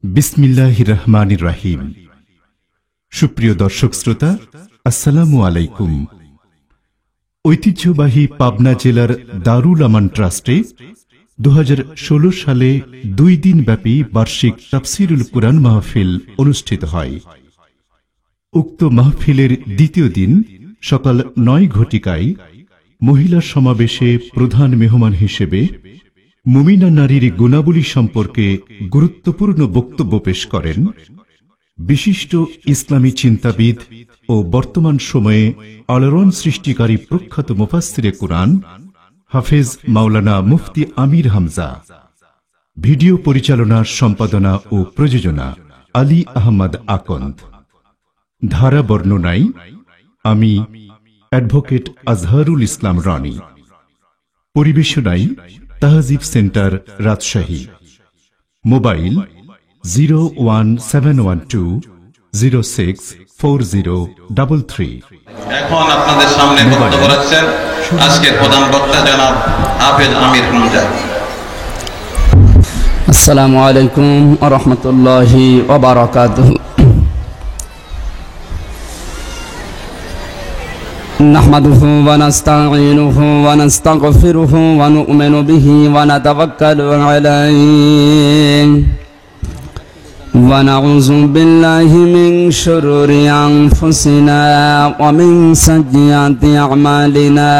বিসমিল্লাহির রহমানির রহিম। সুপ্রিয় দর্শক শ্রোতা, আসসালামু আলাইকুম। ঐতিহ্যবাহী পাবনা জেলার দারুল আমান ট্রাস্টে 2016 সালে 2 দিন ব্যাপী বার্ষিক তাফসীরুল কুরআন মাহফিল অনুষ্ঠিত হয়। উক্ত মাহফিলের দ্বিতীয় দিন সকাল 9 ঘটিকায় মহিলা সমাবেশে প্রধান মেহমান হিসেবে মুমিনা নারীর গুণাবলী সম্পর্কে গুরুত্বপূর্ণ বক্তব্য পেশ করেন বিশিষ্ট ইসলামী চিন্তাবিদ ও বর্তমান সময়ে আলোড়ন সৃষ্টিকারী প্রখ্যাত মুফাসসিরে কুরআন হাফেজ মাওলানা মুফতি আমির হামজা। ভিডিও পরিচালনা, সম্পাদনা ও প্রযোজনা আলী আহমদ আকন্দ। ধারা বর্ণনায় আমি advocate Azharul Islam Roni. পরিবেশনায় তাহজিব centre, Rajshahi. Mobile 01712064033। এখন আপনাদের সামনে বক্তব্য রাখছেন আজকের প্রধান বক্তা জনাব হাফেজ আমির হামজা। আসসালামু আলাইকুম ওয়া রাহমাতুল্লাহি ওয়া বারাকাতুহু। نحمده ونستعينه ونستغفره ونؤمن به ونتوكل عليه ونعوذ بالله من شرور أنفسنا ومن سيئات أعمالنا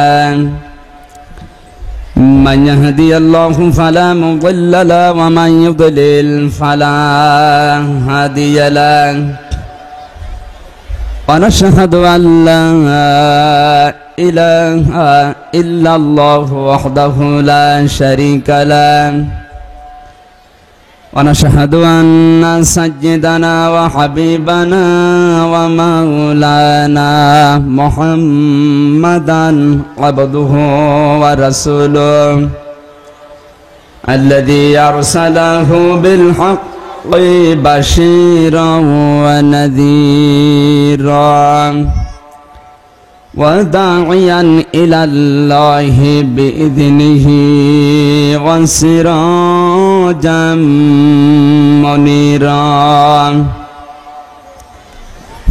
من يهدي الله فلا مضل له ومن يضلل فلا هادي له ونشهد أن لا إله إلا الله وحده لا شريك له ونشهد أن سيدنا وحبيبنا ومولانا محمدا عبده ورسوله الذي أرسله بالحق بشيرا ونذيرا وداعيا إلى الله بإذنه وسراجا منيرا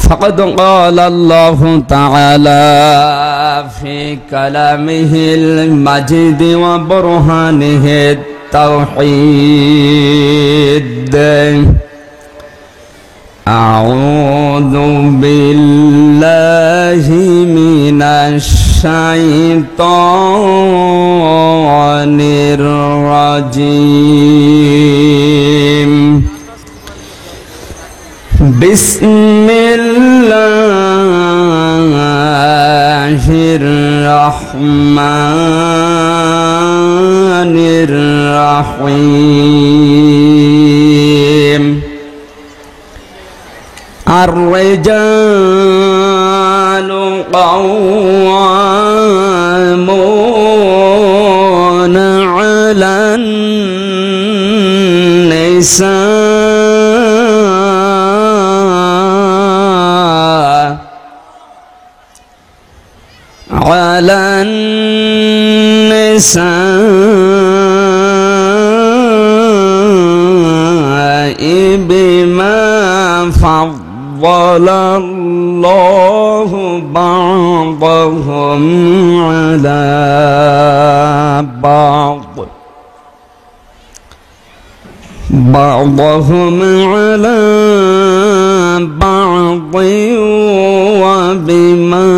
فقد قال الله تعالى في كلامه المجيد وبرهانه التوحيد أعوذ بالله من الشيطان الرجيم بسم الله الرحمن الرحيم الرجال قوامون على النساء بما فضل الله بعضهم على بعض وبما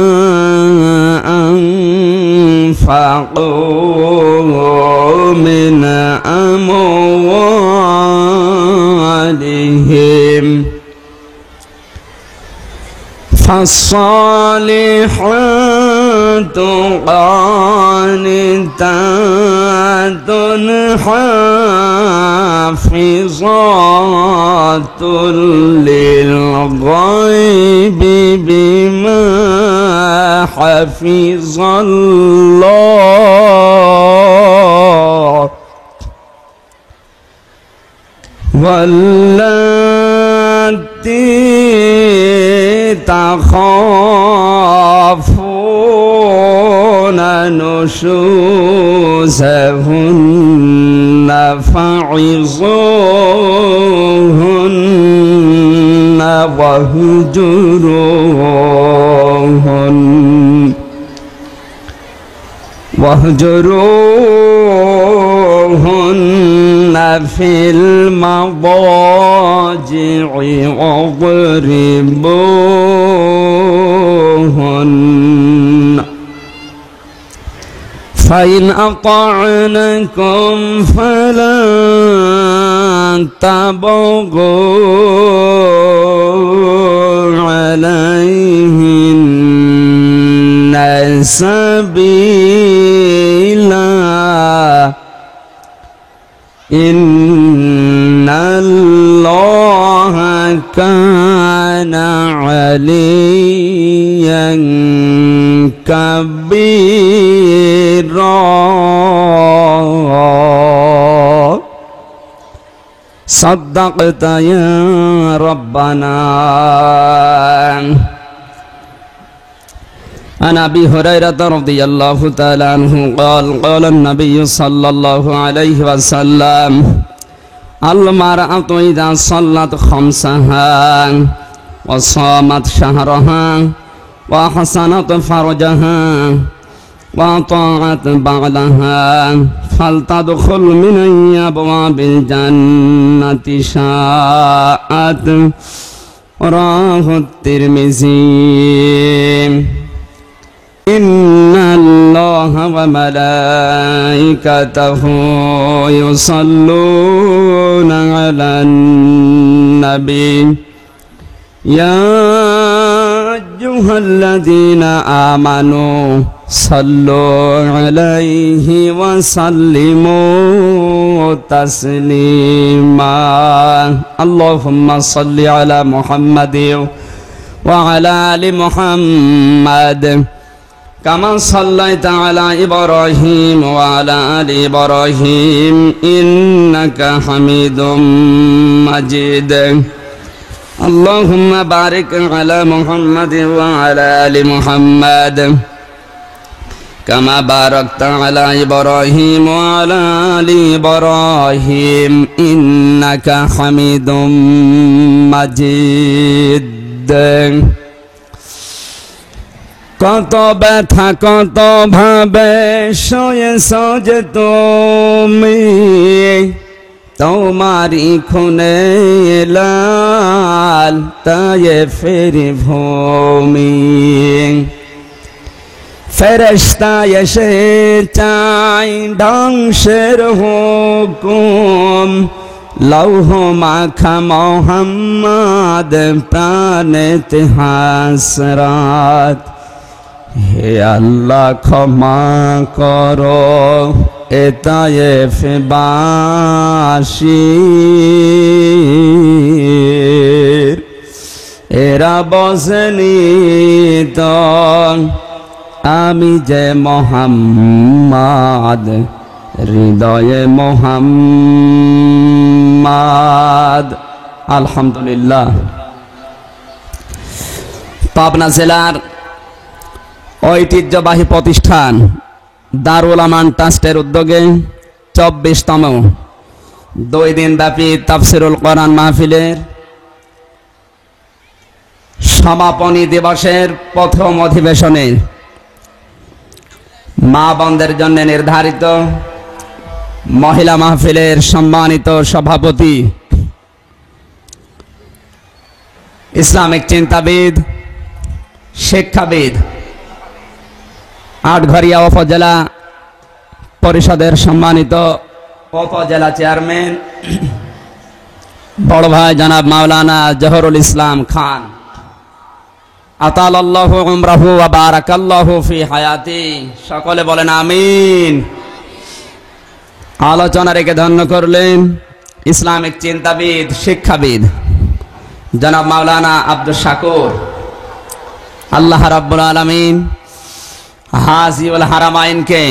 أنفقوا من أموالهم فالصالحات قانتات حافظات للغيب بما حفظ الله واللاتي تخافون نشوزهن فعظوهن واهجروهن في المضاجع واضربوهن فإن أطعنكم فلا تبغوا عليهن سبيلا إن الله كان عليا كبيرا صدقت يا ربنا. عن أبي هريرة رضي الله تعالى عنه قال قال النبي صلى الله عليه وسلم المرأة إذا صلت خمسها وصامت شهرها وحسنت فرجها وأطاعت بعلها فلتدخل من أي أبواب الجنة شاءت. رواه الترمذي. إن الله وملائكته يصلون على النبي يا أيها الذين آمنوا صلوا عليه وسلموا تسليما. اللهم صل على محمد وعلى آل محمد كما صليت على إبراهيم وعلى آل إبراهيم إنك حميد مجيد. اللهم بارك على محمد وعلى آل محمد كما باركت على إبراهيم وعلى آل إبراهيم إنك حميد مجيد. কত ব্যথা কত ভাবে শুয়েছ যে তুমি, তোমারি খুনে লাল তায়েফের ভূমি। ফেরেশতা এসে চাই ধ্বংসের হুকুম, লৌহ মাখা মোহাম্মদ প্রাণেতে হাসরাত। হে আল্লাহ ক্ষমা করো এ তায়েফ বাসীর, এরা বসেনি তো আমি যে মোহাম্মদ, হৃদয়ে মোহাম্মদ। আলহামদুলিল্লাহ। পাবনা জেলার ঐতিহ্যবাহী প্রতিষ্ঠান দারুল আমান ট্রাস্টের উদ্যোগে 24তম 2 দিন ব্যাপী তাফসিরুল কোরআন মাহফিলের সমাপনী দিবসের প্রথম অধিবেশনে মা বোনদের জন্য নির্ধারিত মহিলা মাহফিলের সম্মানিত সভাপতি, ইসলামিক চিন্তাবিদ, শিক্ষাবিদ, আটঘরিয়া উপজেলা পরিষদের সম্মানিত উপজেলা চেয়ারম্যান বড় ভাই জনাব মাওলানা জহরুল ইসলাম খান, আতালাল্লাহু উমরাহু ওয়া বারাকাল্লাহু ফি হায়াতি। সকলে বলেন আমিন। আলোচনা রেখে ধন্য করলেন ইসলামিক চিন্তাবিদ, শিক্ষাবিদ জনাব মাওলানা আব্দুল শাকুর। আল্লাহ রাব্বুল আলামিন হাজিউল হারামাইনকে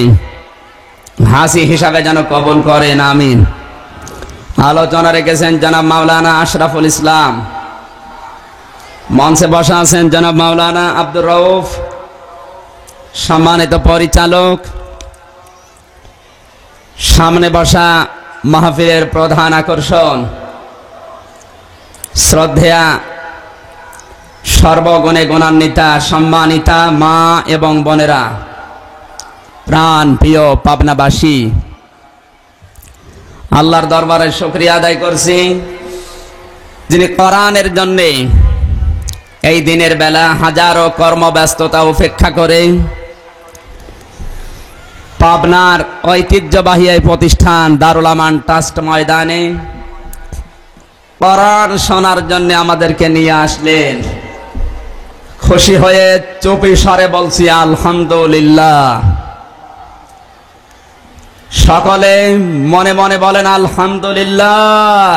হাসি হিসাবে যেন কবুল করেন, আমিন। আলোচনা রেখেছেন জনাব মাওলানা আশরাফুল ইসলাম, মঞ্চে বসা আছেন জনাব মাওলানা আব্দুর রউফ, সম্মানিত পরিচালক, সামনে বসা মাহফিলের প্রধান আকর্ষণ শ্রদ্ধেয়া সর্বগুণে গুণান্বিতা সম্মানিতা মা এবং বোনেরা, প্রাণ প্রিয় পাবনাবাসী, আল্লাহর দরবারে শুকরিয়া আদায় করছি যিনি কোরআনের জন্যে এই দিনের বেলা হাজারো কর্মব্যস্ততা উপেক্ষা করে পাবনার ঐতিহ্যবাহী এই প্রতিষ্ঠান দারুল আমান ট্রাস্ট ময়দানে কোরআন শোনার জন্য আমাদেরকে নিয়ে আসলেন। খুশি হয়ে চুপি স্বরে বলছি আলহামদুলিল্লাহ। সকলে মনে মনে বলেন আলহামদুলিল্লাহ।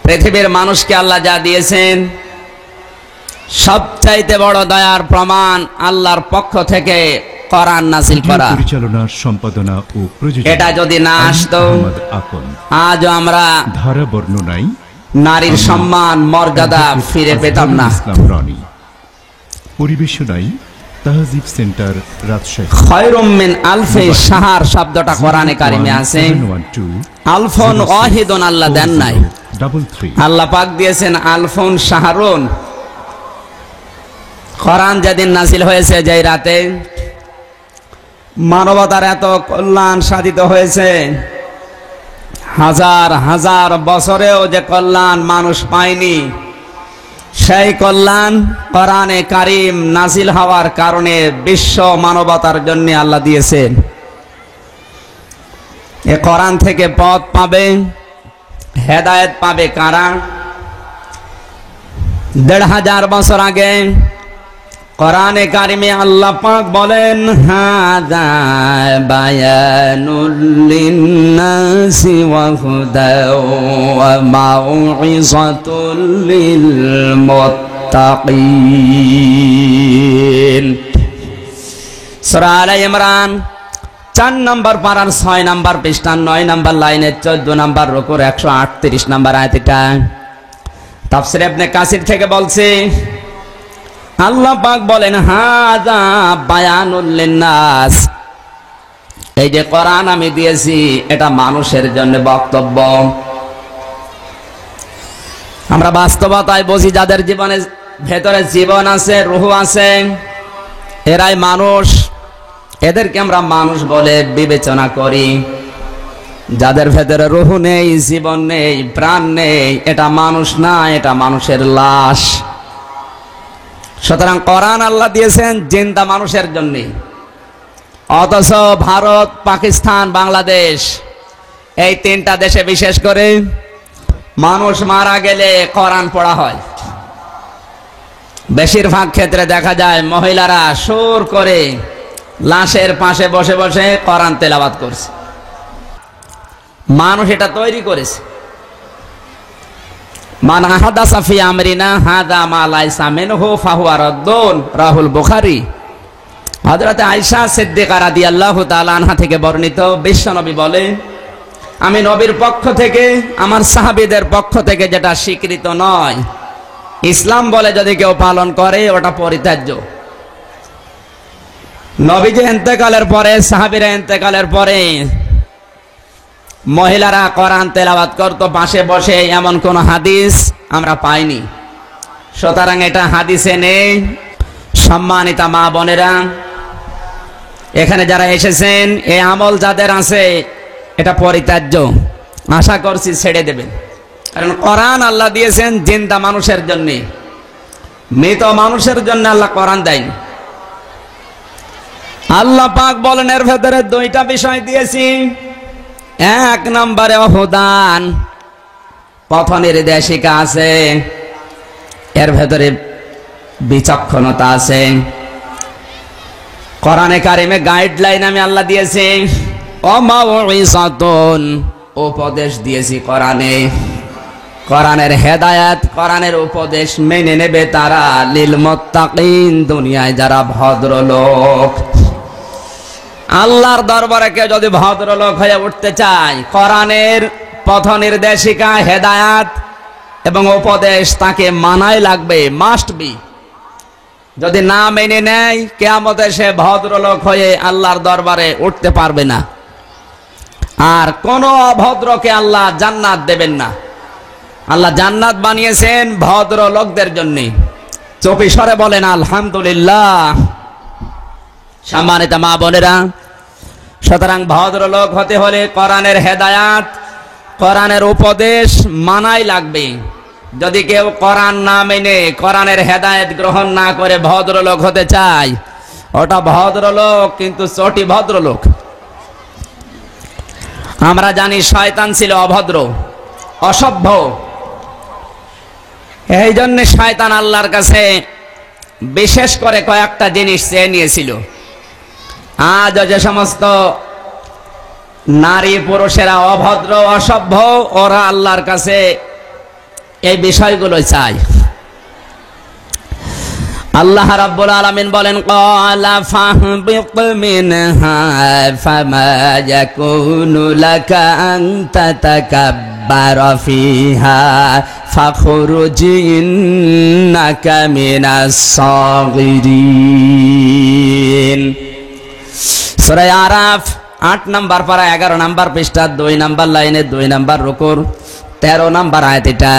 পৃথিবীর মানুষকে আল্লাহ যা দিয়েছেন সবচাইতে বড় দয়ার প্রমাণ আল্লাহর পক্ষ থেকে কোরআন নাযিল করা। পরিচালনা, সম্পাদনা ও প্রযোজনা এটা যদি না আসতো আজ আমরা ধারা বর্ণনায় নারীর সম্মান মর্যাদা ফিরে পেতাম না। ইসলাম রনি পরিবেশনায় তাহজিব সেন্টার রাজশাহী। খায়রুম মিন আলফি শাহর শব্দটা কোরআনে কারিমে আছে। আলফুন ওয়াহিদুন আল্লাহ দেন নাই, আল্লাহ পাক দিয়েছেন আলফুন শাহরুন। কোরআন যেদিন নাযিল হয়েছে, যেই রাতে মানবতার এত কল্যাণ সাধিত হয়েছে, হাজার হাজার বছরেও যে কল্যাণ মানুষ পায়নি, সেই কল্যাণ কোরআনে কারিম নাযিল হওয়ার কারণে বিশ্ব মানবতার জন্য আল্লাহ দিয়েছেন। এ কোরআন থেকে পথ পাবে, হেদায়েত পাবে কারা? ১৫০০ বছর আগে কোরআনে কারিমে আল্লাহ পাক বলেন, হাযা বায়ানুল লিন্নাসি ওয়া হুদাও ওয়া মাউইযাতুল লিল মুত্তাকিন। সূরা আলে ইমরান ৪ নম্বর পারার ৬ নম্বর পৃষ্ঠা ৯ নম্বর লাইনের ১৪ নম্বর রুকুর ১৩৮ নম্বর আয়াত। এটা তাফসীর ইবনে কাসির থেকে বলছে, আল্লাহ পাক বলেন হাযা বায়ানুল লিন্নাস, এই যে কোরআন আমি দিয়েছি এটা মানুষের জন্য বক্তব্য। আমরা বাস্তবতায় বুঝি, যাদের জীবনের ভেতরে জীবন আছে, রূহ আছে, এরাই মানুষ, এদেরকে আমরা মানুষ বলে বিবেচনা করি। যাদের ভেতরে রূহ নেই, জীবন নেই, প্রাণ নেই, এটা মানুষ না, এটা মানুষের লাশ। সুতরাং কোরআন আল্লাহ দিয়েছেন জিন্দা মানুষের জন্য। অথচ ভারত, পাকিস্তান, বাংলাদেশ এই 3টা দেশে বিশেষ করে মানুষ মারা গেলে কোরআন পড়া হয়। বেশিরভাগ ক্ষেত্রে দেখা যায় মহিলারা সুর করে লাশের পাশে বসে বসে কোরআন তেলাওয়াত করছে। মানুষ এটা তৈরি করেছে। মান আহাদাসা ফি আমরিনা হাযা মা লাইসা মিনহু ফাহুয়া রাদ্দুন, রাহুল বুখারী। হযরত আয়েশা সিদ্দিকা রাদিয়াল্লাহু তাআলা আনহা থেকে বর্ণিত, বিশ্বনবী বলে, আমি নবীর পক্ষ থেকে, আমার সাহাবীদের পক্ষ থেকে যেটা স্বীকৃত নয়, ইসলাম বলে যদি কেউ পালন করে ওটা পরিত্যাজ্য। নবীজি ইন্তেকালের পরে, সাহাবীরা ইন্তেকালের পরে মহিলারা কোরআন তেলাওয়াত করতো পাশে বসে, এমন কোন হাদিস আমরা পাইনি। সুতরাং এটা হাদিসে নেই। সম্মানিতা মা বোনেরা, এখানে যারা এসেছেন, এই আমল যাদের আছে এটা পরিত্যাজ্য। আশা করছি ছেড়ে দেবেন, কারণ কোরআন আল্লাহ দিয়েছেন জিন্দা মানুষের জন্য, মৃত মানুষের জন্য আল্লাহ কোরআন দেয়নি। আল্লাহ পাক বলেন এর ভেতরে 2টা বিষয় দিয়েছি। 1 নম্বরে হুদান, পথ নির্দেশিকা আছে, এর ভেতরে বিচক্ষণতা আছে। কোরআনে কারিমে গাইডলাইন আমি আল্লাহ দিয়েছি। ও মাউইযাতুন, উপদেশ দিয়েছি কোরআনে। কোরআনের হেদায়েত, কোরআনের উপদেশ মেনে নেবে তারা, লিল মুত্তাকিন, দুনিয়ায় যারা ভদ্রলোক। আল্লাহর দরবারে কেউ যদি ভদ্রলোক হয়ে উঠতে চায়, কোরআনের পথ নির্দেশিকা, হেদায়েত এবং উপদেশ তাকে মানাই লাগবে, মাস্ট বি। যদি না মেনে নেয়, কিয়ামতে সে ভদ্রলোক হয়ে আল্লাহর দরবারে উঠতে পারবে না। আর কোন অভদ্রকে আল্লাহ জান্নাত দেবেন না। আল্লাহ জান্নাত বানিয়েছেন ভদ্র লোকদের জন্য। চুপি সরে বলেন আলহামদুলিল্লাহ। সম্মানিত মা বোনেরা, সুতরাং ভদ্রলোক হতে হলে কোরআনের হেদায়াত, কোরআনের উপদেশ মানাই লাগবে। যদি কেউ কোরআন না মেনে কোরআনের হেদায়েত গ্রহণ না করে ভদ্রলোক হতে চায়, ওটা ভদ্রলোক কিন্তু চটি ভদ্রলোক। আমরা জানি শয়তান ছিল অভদ্র, অসভ্য। এই জন্য শয়তান আল্লাহর কাছে বিশেষ করে কয়েকটা জিনিস চেয়ে নিয়েছিল। আজ যে সমস্ত নারী পুরুষেরা অভদ্র অসভ্য, ওরা আল্লাহর কাছে এই বিষয়গুলো চায়। আল্লাহ রাব্বুল আলামিন বলেন, ক্বালা ফাহবিত মিনহা ফামা ইয়াকুনু লাকা আন তাতাকাব্বারা ফিহা ফাখরুজ ইন্নাকা মিনাস সাগিরিন। সূরা আরাফ 8 নম্বর পারা 11 নম্বর পৃষ্ঠা 2 নম্বর লাইনে 2 নম্বর রুকুর 13 নম্বর আয়াত। এটা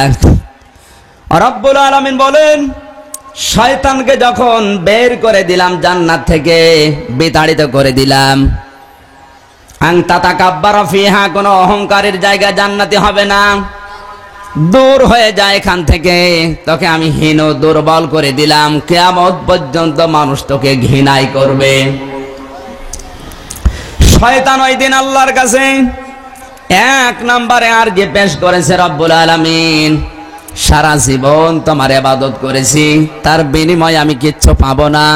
রব্বুল আলামিন বলেন, শয়তানকে যখন বের করে দিলাম জান্নাত থেকে, বিতাড়িত করে দিলাম, আন তাতাকাব্বারা ফিহা, কোনো অহংকারের জায়গা জান্নাতে হবে না, দূর হয়ে যায় এখান থেকে, তোকে আমি হীন দুর্বল করে দিলাম, কিয়ামত পর্যন্ত মানুষ তোকে ঘৃণাই করবে। শয়তান ওই দিন আল্লাহর কাছে 1 নম্বরে আরজি পেশ করেছে, রব্বুল আলামিন সারা জীবন তোমার ইবাদত করেছি, তার বিনিময়ে আমি কিচ্ছু পাবো না।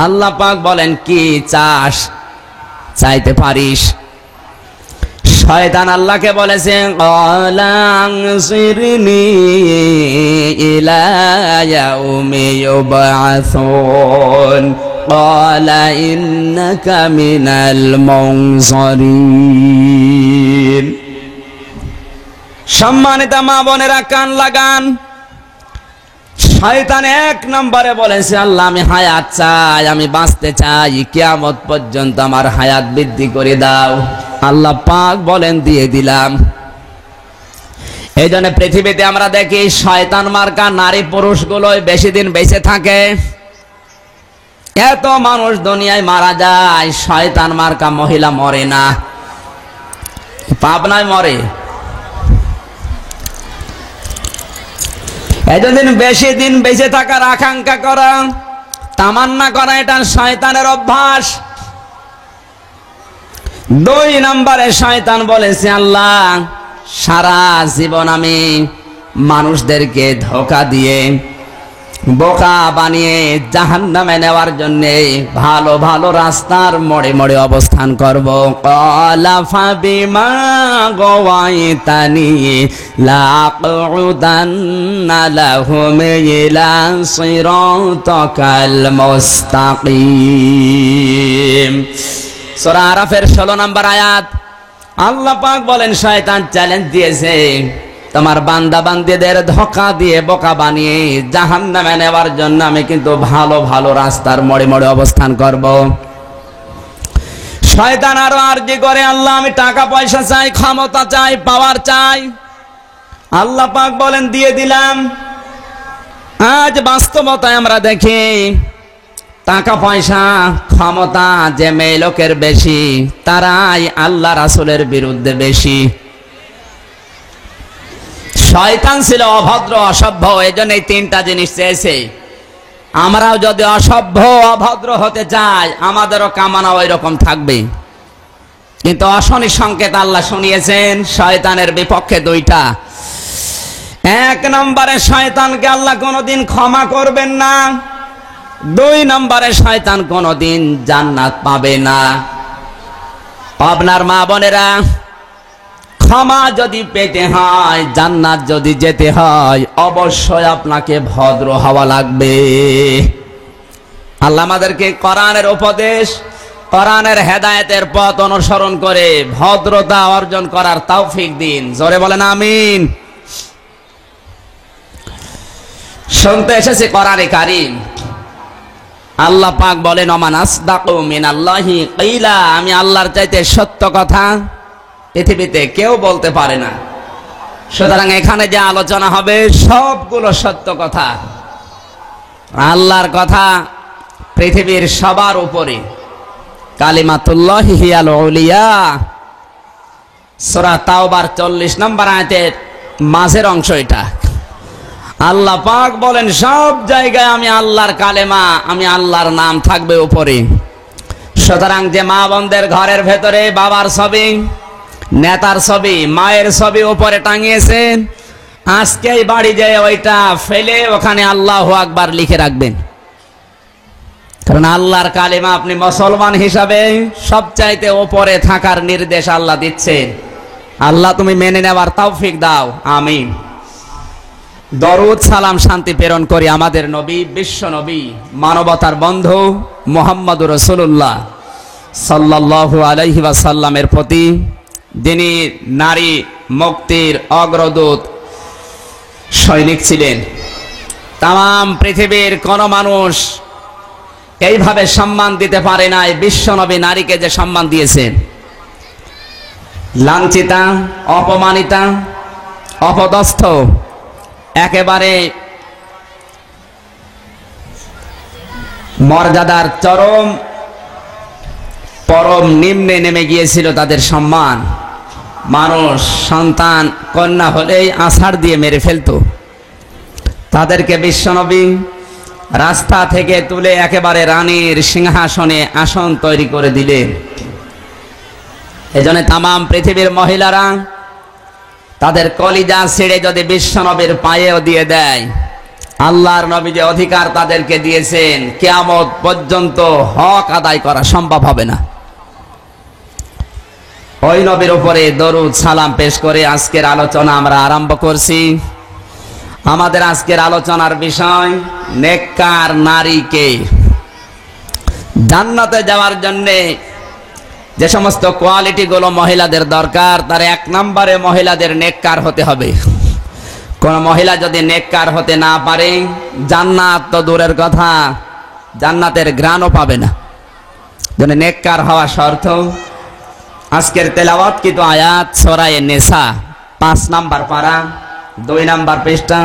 আল্লাহ পাক বলেন, কি চাস, চাইতে পারিস। শয়তান আল্লাহকে বলেছে, ক্বালা আনসিরনি ইলা ইয়াউমি ইউবআসুন ক্বালা ইন্নাকা মিনাল মুনযারিন। সম্মানিত মা বোনেরা, কান লাগান। শয়তান 1 নম্বরে বলেছে, আল্লাহ আমি হায়াত চাই, আমি বাঁচতে চাই, কিয়ামত পর্যন্ত আমার হায়াত বৃদ্ধি করে দাও। আল্লাহ পাক বলেন, দিয়ে দিলাম। এই জন্য পৃথিবীতে আমরা দেখি শয়তান মার্কা নারী পুরুষগুলোই বেশি দিন বেঁচে থাকে। এত মানুষ দুনিয়ায় মারা যায়, শয়তান মার্কা মহিলা মরে না, পাবনায় মরে। এতদিন বেশি দিন বেঁচে থাকার আকাঙ্ক্ষা করা, তামান্না করা, এটা শয়তানের অভ্যাস। 2 নম্বরে শয়তান বলেছে, আল্লাহ সারা জীবন আমি মানুষদেরকে ধোঁকা দিয়ে বোকা বানিয়ে জাহান্নামে নেওয়ার জন্য ভালো ভালো রাস্তার মোড়ে মোড়ে অবস্থান করব। ক্বালা ফাবিমা গাওয়াইতানি লাআকুদান্না লাহুম ইলা সিরাতাকাল মুস্তাকিম। সূরা আরাফের 16 নম্বর আয়াত। আল্লাহ পাক বলেন, শয়তান চ্যালেঞ্জ দিয়েছে, তোমার বান্দা বান্দীদের ধোঁকা দিয়ে বোকা বানিয়ে জাহান্নামে নেওয়ার জন্য আমি কিন্তু ভালো ভালো রাস্তার মোড়ে মোড়ে অবস্থান করব। শয়তান আরো আরজি করে, আল্লাহ আমি টাকা পয়সা চাই, ক্ষমতা চাই, পাওয়ার চাই। আল্লাহ পাক বলেন, দিয়ে দিলাম। আজ বাস্তবতায় আমরা দেখি টাকা পয়সা ক্ষমতা যে মেয়ে লোকের বেশি, তারাই আল্লাহ রাসূলের বিরুদ্ধে বেশি। শয়তান ছিল অভদ্র অসভ্য, এই জন্য এই 3টা জিনিস চেয়েছে। আমরাও যদি অসভ্য অভদ্র হতে চাই, আমাদেরও কামনা ওই রকম থাকবে। কিন্তু অশনি সংকেত আল্লাহ শুনিয়েছেন শয়তানের বিপক্ষে 2টা। 1 নম্বরে শয়তানকে আল্লাহ কোনোদিন ক্ষমা করবেন না। 2 নম্বরে শয়তান কোনোদিন জান্নাত পাবে না। আপনার মা বোনেরা, ক্ষমা যদি পেতে হয়, জান্নাত যদি যেতে হয়, অবশ্যই আপনাকে ভদ্র হওয়া লাগবে। আল্লাহ আমাদেরকে কোরআনের উপদেশ, কোরআনের হেদায়েতের পথ অনুসরণ করে ভদ্রতা অর্জন করার তৌফিক দিন। জোরে বলেন আমিন। শুনতে এসেছে কোরআনে কারীম, আল্লাহ পাক বলেন, ওমান আসদাকু মিনাল্লাহি কিলা, আমি আল্লাহর চাইতে সত্য কথা পৃথিবীতে কেউ বলতে পারে না। সুতরাং এখানে যে আলোচনা হবে সবগুলো সত্য কথা। আল্লাহর কথা পৃথিবীর সবার উপরে। কালিমাতুল্লাহি হিয়াল উলিয়া, সূরা তাওবার 40 নম্বর আয়াতের মাঝের অংশ এটা। আল্লাহ পাক বলেন সব জায়গায় আমি আল্লাহর কালেমা, আমি আল্লাহর নাম থাকবে উপরে। সুতরাং যে মা বোনদের ঘরের ভেতরে বাবার ছবি, নেতার ছবি, মায়ের ছবি উপরে টাঙিয়েছেন, আজকেই বাড়ি যায় ওইটা ফেলে ওখানে আল্লাহু আকবার লিখে রাখবেন। কারণ আল্লাহর কালেমা আপনি মুসলমান হিসাবে সবচাইতে উপরে থাকার নির্দেশ আল্লাহ দিচ্ছেন। আল্লাহ তুমি মেনে নেওয়ার তৌফিক দাও, আমিন। দরুদ সালাম শান্তি প্রেরণ করি আমাদের নবী, বিশ্ব নবী, মানবতার বন্ধু মুহাম্মদুর রাসূলুল্লাহ সাল্লাল্লাহু আলাইহি ওয়াসাল্লামের প্রতি, যিনি নারী মুক্তির অগ্রদূত সৈনিক ছিলেন। তাম পৃথিবীর কোন মানুষ এইভাবে সম্মান দিতে পারে নাই বিশ্ব নবী নারীকে যে সম্মান দিয়েছেন। লাঞ্ছিতা, অপমানিতা, অপদস্থ, একেবারে মর্যাদার পরম নিম্নে নেমে গিয়েছিল তাদের সম্মান। মানুষ সন্তান কন্যা হলেই আছাড় দিয়ে মেরে ফেলতো। তাদেরকে বিশ্বনবী রাস্তা থেকে তুলে একেবারে রানীর সিংহাসনে আসন তৈরি করে দিলেন। এজন্য তামাম পৃথিবীর মহিলারা তাদের কলিজা ছেড়ে যদি বিশ্বনবীর পায়েও দিয়ে দেয়, আল্লাহর নবী যে অধিকার তাদেরকে দিয়েছেন কিয়ামত পর্যন্ত হক আদায় করা সম্ভব হবে না। ওই নবীর উপরে দরুদ সালাম পেশ করে আজকের আলোচনা আমরা আরম্ভ করছি। আমাদের আজকের আলোচনার বিষয় নেককার নারীকে জান্নাতে যাওয়ার জন্য যে সমস্ত কোয়ালিটি গুলো মহিলাদের দরকার, তার 1 নম্বরে মহিলাদের নেককার হতে হবে। কোন মহিলা যদি নেককার হতে না পারে, জান্নাত তো দূরের কথা, জান্নাতের ঘ্রাণও পাবে না। জন্য নেককার হওয়া শর্ত। আজকের তেলাওয়াতকৃত আয়াত সূরা নিসা 5 নম্বর পারা 2 নম্বর পৃষ্ঠা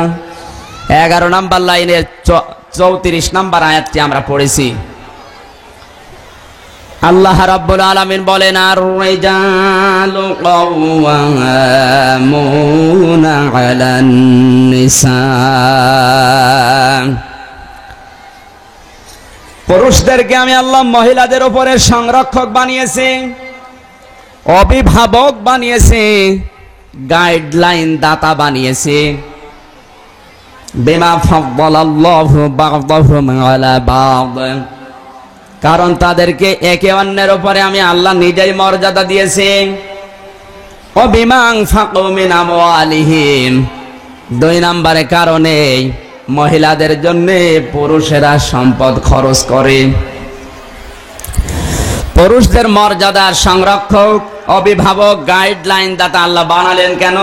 11 নম্বর লাইনের 34 নম্বর আয়াতটি আমরা পড়েছি। আল্লাহ রাব্বুল আলামিন বলেন, আর-রিজালু কাওয়ামুনা আলান নিসা। পুরুষদেরকে আমি আল্লাহ মহিলাদের উপরে সংরক্ষক বানিয়েছি, অভিভাবক বানিয়েছে, গাইডলাইন দাতা বানিয়েছে। বিমা ফাদ্দালাল্লাহু বা'দাহুম আলা বা'দ, কারণ তাদেরকে একে অন্যের উপরে আমি আল্লাহ নিজেই মর্যাদা দিয়েছি। ও বিমা আনফাকু মিন আমওয়ালিহিম, 2 নম্বরে কারণে মহিলাদের জন্য পুরুষেরা সম্পদ খরচ করে। পুরুষদের মর্যাদার সংরক্ষক, অভিভাবক, গাইডলাইন দাতা আল্লাহ বানালেন কেন?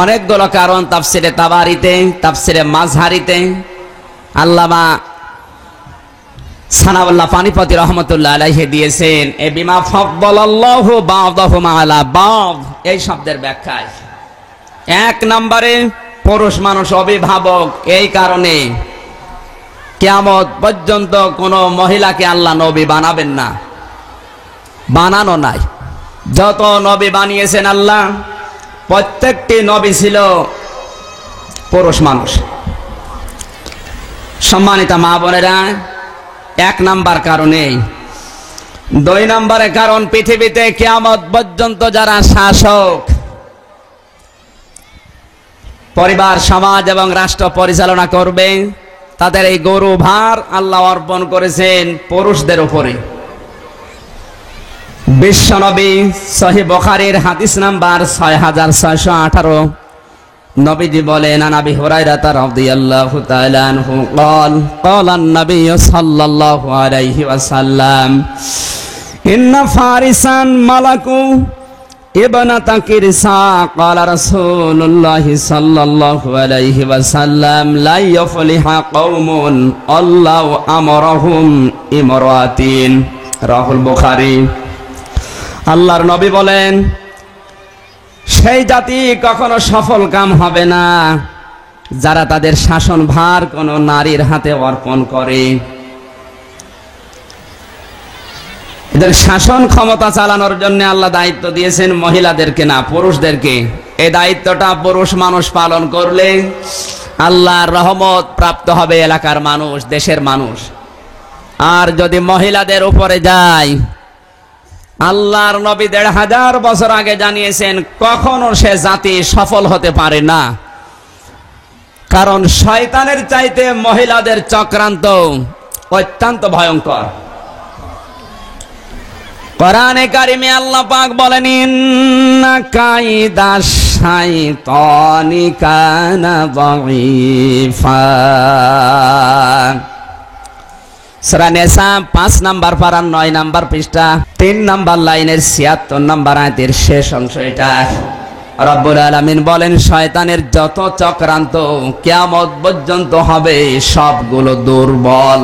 অনেকগুলো কারণ তাফসিরে তাবারিতে, তাফসিরে মাযহারিতে আল্লামা সানাউল্লাহ পানিপতি রহমতুল্লাহ আলাইহি দিয়েছেন। এ বিমা ফাদ্দালাল্লাহু বা'দাহুম আলা বা'দ, এই শব্দের ব্যাখ্যায় 1 নম্বরে পুরুষ মানুষ অভিভাবক, এই কারণে কিয়ামত পর্যন্ত কোন মহিলাকে আল্লাহ নবী বানাবেন না, বানানো নাই। যত নবী বানিয়েছেন আল্লাহ, প্রত্যেকটি নবী ছিল পুরুষ মানুষ। সম্মানিত মা বোনেরা, 1 নম্বর কারণে। 2 নম্বরে কারণ, পৃথিবীতে কিয়ামত পর্যন্ত যারা শাসক, পরিবার, সমাজ এবং রাষ্ট্র পরিচালনা করবে, তাদের এই গৌরবভার আল্লাহ অর্পণ করেছেন পুরুষদের উপরে। বিশ্বনবী সহিহ বুখারীর হাদিস নাম্বার 6618 নবীজি বলেন, আন আবি হুরায়রা রাদিয়াল্লাহু তাআলা আনহু قال قال النبي صلى الله عليه وسلم إن فارسا ملكوا ابنة كرسا قال رسول الله صلى الله عليه وسلم لا يفلح قوم الله أمرهم امرأتين রাহুল বুখারী। আল্লাহর নবী বলেন, সেই জাতি কখনো সফল কাম হবে না যারা তাদের শাসন ভার কোনো নারীর হাতে অর্পণ করে। এদের শাসন ক্ষমতা চালানোর জন্য আল্লাহ দায়িত্ব দিয়েছেন মহিলাদেরকে না, পুরুষদেরকে। এই দায়িত্বটা পুরুষ মানুষ পালন করলে আল্লাহর রহমত প্রাপ্ত হবে এলাকার মানুষ, দেশের মানুষ। আর যদি মহিলাদের উপরে যায়, আল্লাহর নবী ১৫০০ বছর আগে জানিয়েছেন কখনো সে জাতি সফল হতে পারে না। কারণ শয়তানের চাইতে মহিলাদের চক্রান্ত অত্যন্ত ভয়ঙ্কর। কোরআনে কারিমে আল্লাহ পাক বলেন, ইন্না কাইদা শাইতানি কানা যায়ীফা। সূরা নিসা ৫ নাম্বার পারা ৯ নাম্বার পৃষ্ঠা ৩ নাম্বার লাইনের ৭৬ নাম্বার আয়াতের শেষ অংশ এটা। রব্বুল আলামিন বলেন, শয়তানের যত চক্রান্ত কিয়ামত পর্যন্ত হবে সবগুলো দুর্বল।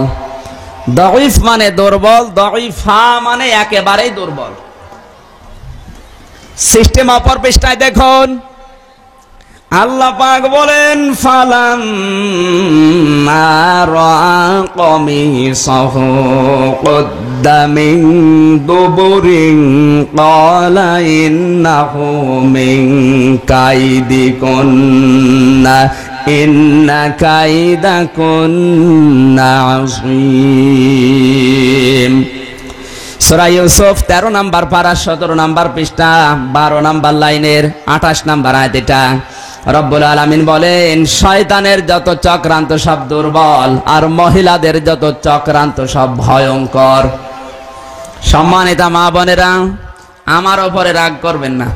দাঈফ মানে দুর্বল, দাঈফা মানে একেবারেই দুর্বল। সিস্টেম অপর পৃষ্ঠায় দেখুন, আল্লাহ পাক বলেন, ফালাম্মা রাআ কমিসাহু কুদ্দা মিন দুবুরিন ক্বালা ইন্নাহু মিন কাইদিকুন্না ইন্না কাইদাকুন্না আযীম। সূরা ইউসুফ ১৩ নাম্বার পারা ১৭ নাম্বার পৃষ্ঠা ১২ নাম্বার লাইনের ২৮ নাম্বার আয়াত এটা। রব্বুল আলামিন বলেন, শয়তানের যত চক্রান্ত সব দুর্বল, আর মহিলাদের যত চক্রান্ত সব ভয়ঙ্কর। সম্মানিতা মা বোনেরা, আমার উপরে রাগ করবেন না,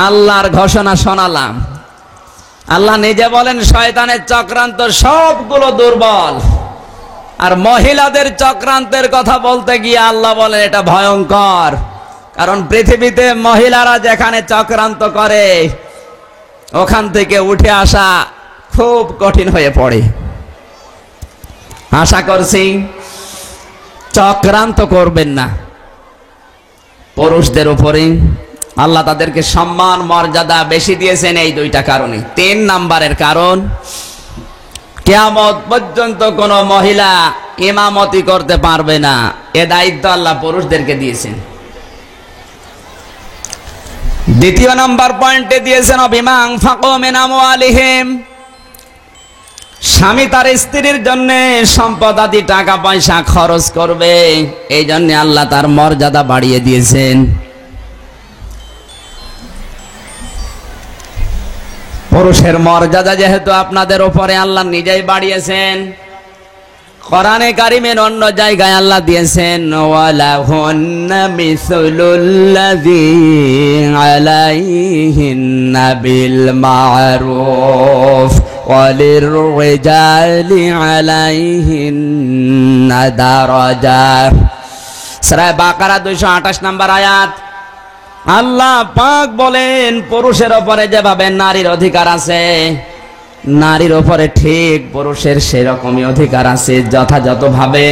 আল্লাহর ঘোষণা শোনালাম। আল্লাহ নিজে বলেন শয়তানের চক্রান্ত সবগুলো দুর্বল, আর মহিলাদের চক্রান্তের কথা বলতে গিয়ে আল্লাহ বলেন এটা ভয়ঙ্কর। কারণ পৃথিবীতে মহিলারা যেখানে চক্রান্ত করে ওখান থেকে উঠে আসা খুব কঠিন হয়ে পড়ে। আশা করছি চক্রান্ত করবেন না। পুরুষদের উপরে আল্লাহ তাদেরকে সম্মান মর্যাদা বেশি দিয়েছেন এই দুইটা কারণে। ৩ নাম্বারের কারণ, কিয়ামত পর্যন্ত কোন মহিলা ইমামতি করতে পারবে না, এ দায়িত্ব আল্লাহ পুরুষদেরকে দিয়েছেন। দ্বিতীয় নাম্বার পয়েন্টে দিয়েছেন, বিমা আনফাকু মিন আমওয়ালিহিম। স্বামী তার স্ত্রীর জন্য সম্পদ আদি টাকা পয়সা খরচ করবে, এই জন্য আল্লাহ তার মর্যাদা বাড়িয়ে দিয়েছেন। পুরুষের মর্যাদা যেহেতু আপনাদের উপরে আল্লাহ নিজেই বাড়িয়েছেন, কোরআনে কারিমের অন্য জায়গায় আল্লাহ দিয়েছেন, ওয়ালাহুন্না মিসলুল্লাযী আলাইহিন্না বিল মা'রুফ ওয়ালিররিজালি আলাইহিন্না দারাজা। সূরা বাকারা 228 নাম্বার আয়াত। আল্লাহ পাক বলেন, পুরুষের উপরে যেভাবে নারীর অধিকার আছে, নারীর উপরে ঠিক পুরুষের সেরকমই অধিকার আছে যথাযথভাবে,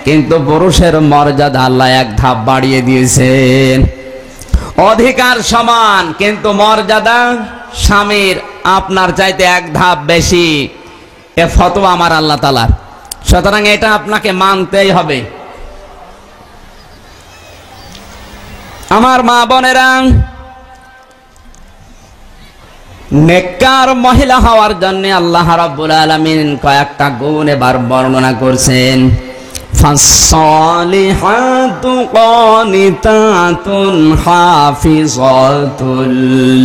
কিন্তু পুরুষের মর্যাদা আল্লাহ এক ধাপ বাড়িয়ে দিয়েছেন। অধিকার সমান কিন্তু মর্যাদা স্বামীর আপনার চাইতে এক ধাপ বেশি, এ ফতোয়া আমার আল্লাহ তাআলার। সুতরাং এটা আপনাকে মানতেই হবে। আমার মা বোনেরা, নেককার মহিলা হওয়ার জন্য আল্লাহ রাব্বুল আলামিন কয়েকটা গুণ এবার বর্ণনা করছেন। ফাসসালিহাতু কানিতাতুন হাফিজাতুল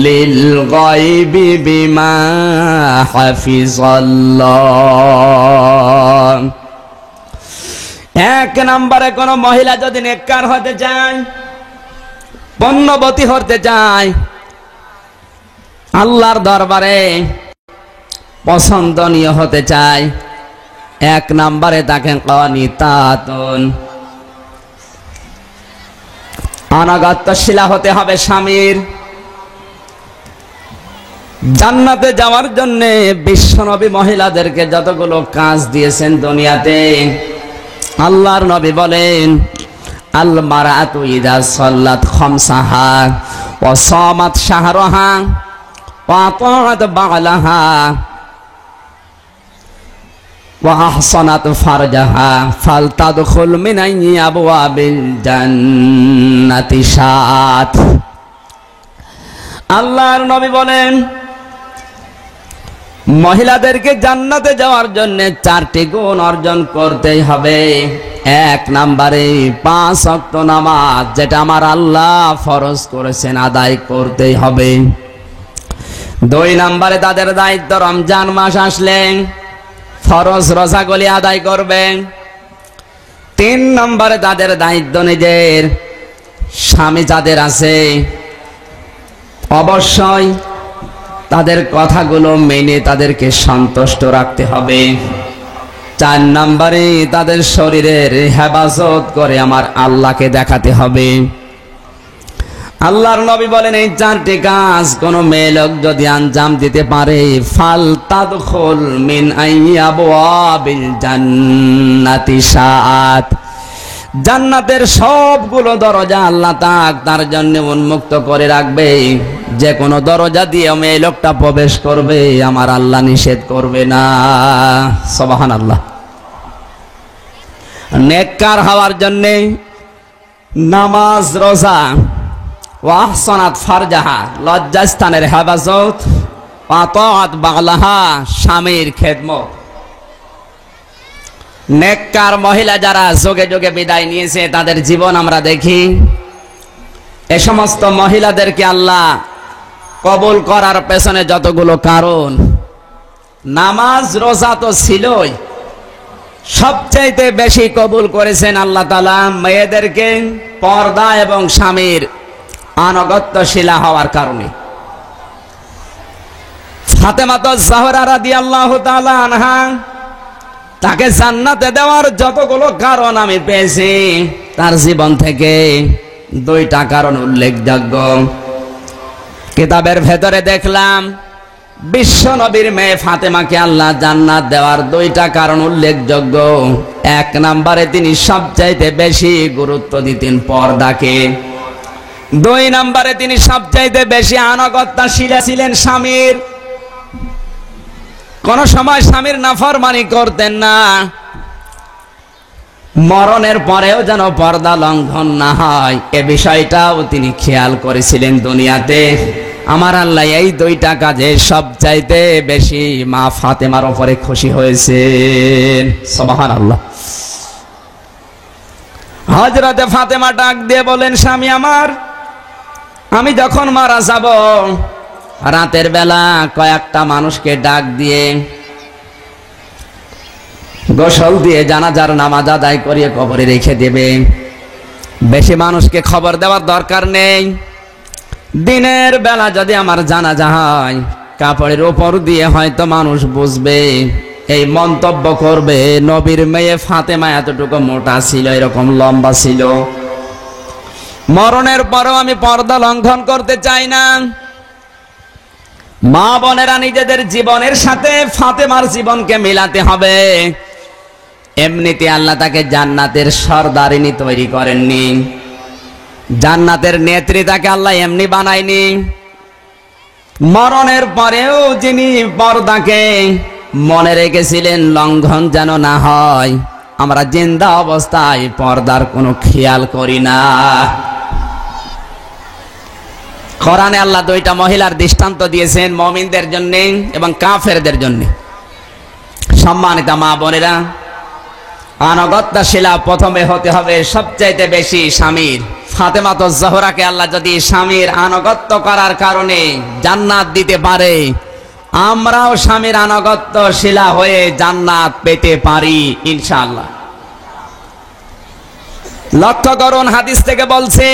লিল গায়বি বিমা হাফিজাল্লাহ। এক নম্বরে কোন মহিলা যদি নেককার হতে চায়, পণ্যবতী হতে চায়, আল্লাহর দরবারে পছন্দনীয় হতে চায়, এক নম্বরে তাকে কানিতাতুন, আনুগত্যশীলা হতে হবে স্বামীর। জান্নাতে যাওয়ার জন্য বিশ্বনবী মহিলাদেরকে যতগুলো কাজ দিয়েছেন দুনিয়াতে, আল্লাহর নবী বলেন, আল মারাতু ইযা সাল্লাত খামসাহা ওয়া সামাত শাহরাহা ওয়া আতাআত বা'লাহা ওয়া আহসানাত ফারজাহা ফালতাদখুল মিন আইয়ি আবওয়াবিল জান্নাতি শাআত। আল্লাহর নবী বলেন, মহিলাদেরকে জান্নাতে যাওয়ার জন্য 4টি গুণ অর্জন করতেই হবে। 1 নম্বরে 5 ওয়াক্ত নামাজ, যেটা আমার আল্লাহ ফরজ করেছেন, আদায় করতেই হবে। 2 নম্বরে তাদের দায়িত্ব রমজান মাস আসলে ফরজ রোজাগুলি আদায় করবে। 3 নম্বরে তাদের দায়িত্ব নিজের স্বামী যাদের আছে অবশ্যই তাদের কথাগুলো মেনে তাদেরকে সন্তুষ্ট রাখতে হবে। 4 নম্বরে তাদের শরীরের হেফাজত করে আমার আল্লাহকে দেখাতে হবে। আল্লাহর নবী বলেন, এই 4টি কাজ কোন মেয়ে লোক যদি আঞ্জাম দিতে পারে, ফালতাদখুল মিন আইয়ি আবওয়াবিল জান্নাতি শাআত, জান্নাতের সবগুলো দরজা আল্লাহ তার জন্য উন্মুক্ত করে রাখবে। যে কোনো দরজা দিয়ে মেয়ে লোকটা প্রবেশ করবে, আমার আল্লাহ নিষেধ করবে না। সুবহানাল্লাহ। নেককার হওয়ার জন্য নামাজ, রোজা, ওয়া আহসানাত ফারজাহা, লজ্জাস্থানের হেফাজত, ওয়া আতাআত বা'লাহা, স্বামীর খেদমত। নেককার মহিলা যারা যোগে যোগে বিদায় নিয়েছে তাদের জীবন আমরা দেখি। এ সমস্ত মহিলাদেরকে আল্লাহ কবুল করার পেছনে যতগুলো কারণ, নামাজ রোজা তো ছিলই, সবচাইতে বেশি কবুল করেছেন আল্লাহ তাআলা মেয়েদেরকে পর্দা এবং স্বামীর আনুগত্যশীলা হওয়ার কারণে। ফাতেমা জাহরা রাদিয়াল্লাহু তাআলা আনহা, তাকে জান্নাতে দেওয়ার যতগুলো কারণ আমি পেয়েছি, তার জীবন থেকে 2টা কারণ উল্লেখযোগ্য। কিতাবের ভেতরে দেখলাম বিশ্ব নবীর মেয়ে ফাতেমাকে আল্লাহ জান্নাত দেওয়ার 2টা কারণ উল্লেখযোগ্য। 1 নম্বরে তিনি সবচাইতে বেশি গুরুত্ব দিতেন পর্দাকে। 2 নম্বরে তিনি সবচাইতে বেশি আনুগত্যশীল ছিলেন স্বামীর। কোন সময় স্বামীর নাফরমানি করতেন না। মরণের পরেও যেন পর্দা লঙ্ঘন না হয়, এ বিষয়টাও তিনি খেয়াল করেছিলেন দুনিয়াতে। আমার আল্লাহ এই 2টা কাজে সবচাইতে বেশি মা ফাতেমার উপরে খুশি হয়েছেন। সুবহানাল্লাহ। হযরতে ফাতেমা ডাক দিয়ে বলেন, স্বামী আমার, আমি যখন মারা যাব, রাতের বেলা কয়েকটা মানুষকে ডাক দিয়ে গোসল দিয়ে জানাজার নামাজ আদায় করিয়ে কবরে রেখে দেবে। বেশি মানুষকে খবর দেওয়ার দরকার নেই। দিনের বেলা যদি আমার জানাজা হয়, কাপড়ের উপর দিয়ে হয়তো মানুষ বুঝবে, এই মন্তব্য করবে, নবীর মেয়ে ফাতেমা এতটুকু মোটা ছিল, এরকম লম্বা ছিল। মরণের পরেও আমি পর্দা লঙ্ঘন করতে চাই না। মা বোনেরা নিজেদের জীবনের সাথে ফাতেমার জীবনকে মিলাতে হবে। এমনিতে আল্লাহ তাকে জান্নাতের সরদারিনী তৈরি করেননি, জান্নাতের নেত্রী তাকে আল্লাহ এমনি বানায়নি। মরণের পরেও যিনি পর্দাকে মনে রেখেছিলেন লঙ্ঘন যেন না হয়, আমরা জিন্দা অবস্থায় পর্দার কোনো খেয়াল করি না। কোরআনে আল্লাহ 2টা মহিলার দৃষ্টান্ত দিয়েছেন মুমিনদের জন্য এবং কাফেরদের জন্য। সম্মানিতা মা বোনেরা, আনুগত্যশীলা প্রথমে হতে হবে সবচাইতে বেশি স্বামীর। ফাতেমা জাহরাকে আল্লাহ যদি স্বামীর আনুগত্য করার কারণে জান্নাত দিতে পারে, আমরাও স্বামীর আনুগত্যশীলা হয়ে জান্নাত পেতে পারি ইনশাআল্লাহ। লক্ষ্য করুন, হাদিস থেকে বলছে,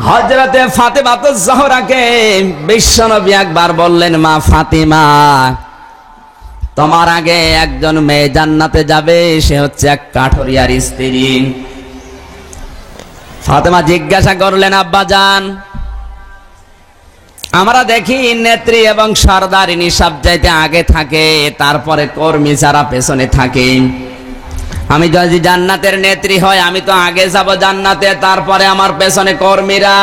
হযরতে ফাতেমা জাহরাকে বিশ্বনবী একবার বললেন, মা ফাতেমা, তোমার আগে একজন মেয়ে জান্নাতে যাবে, সে হচ্ছে এক কাঠুরিয়ার স্ত্রী। ফাতেমা জিজ্ঞাসা করলেন, আব্বাজান, আমরা দেখি নেত্রী এবং সরদারিনী সবচাইতে আগে থাকে, তারপরে কর্মী যারা পেছনে থাকে, আমি যদি জান্নাতের নেত্রী হয় আমি তো আগে যাব জান্নাতে, তারপরে আমার পেছনে কর্মীরা।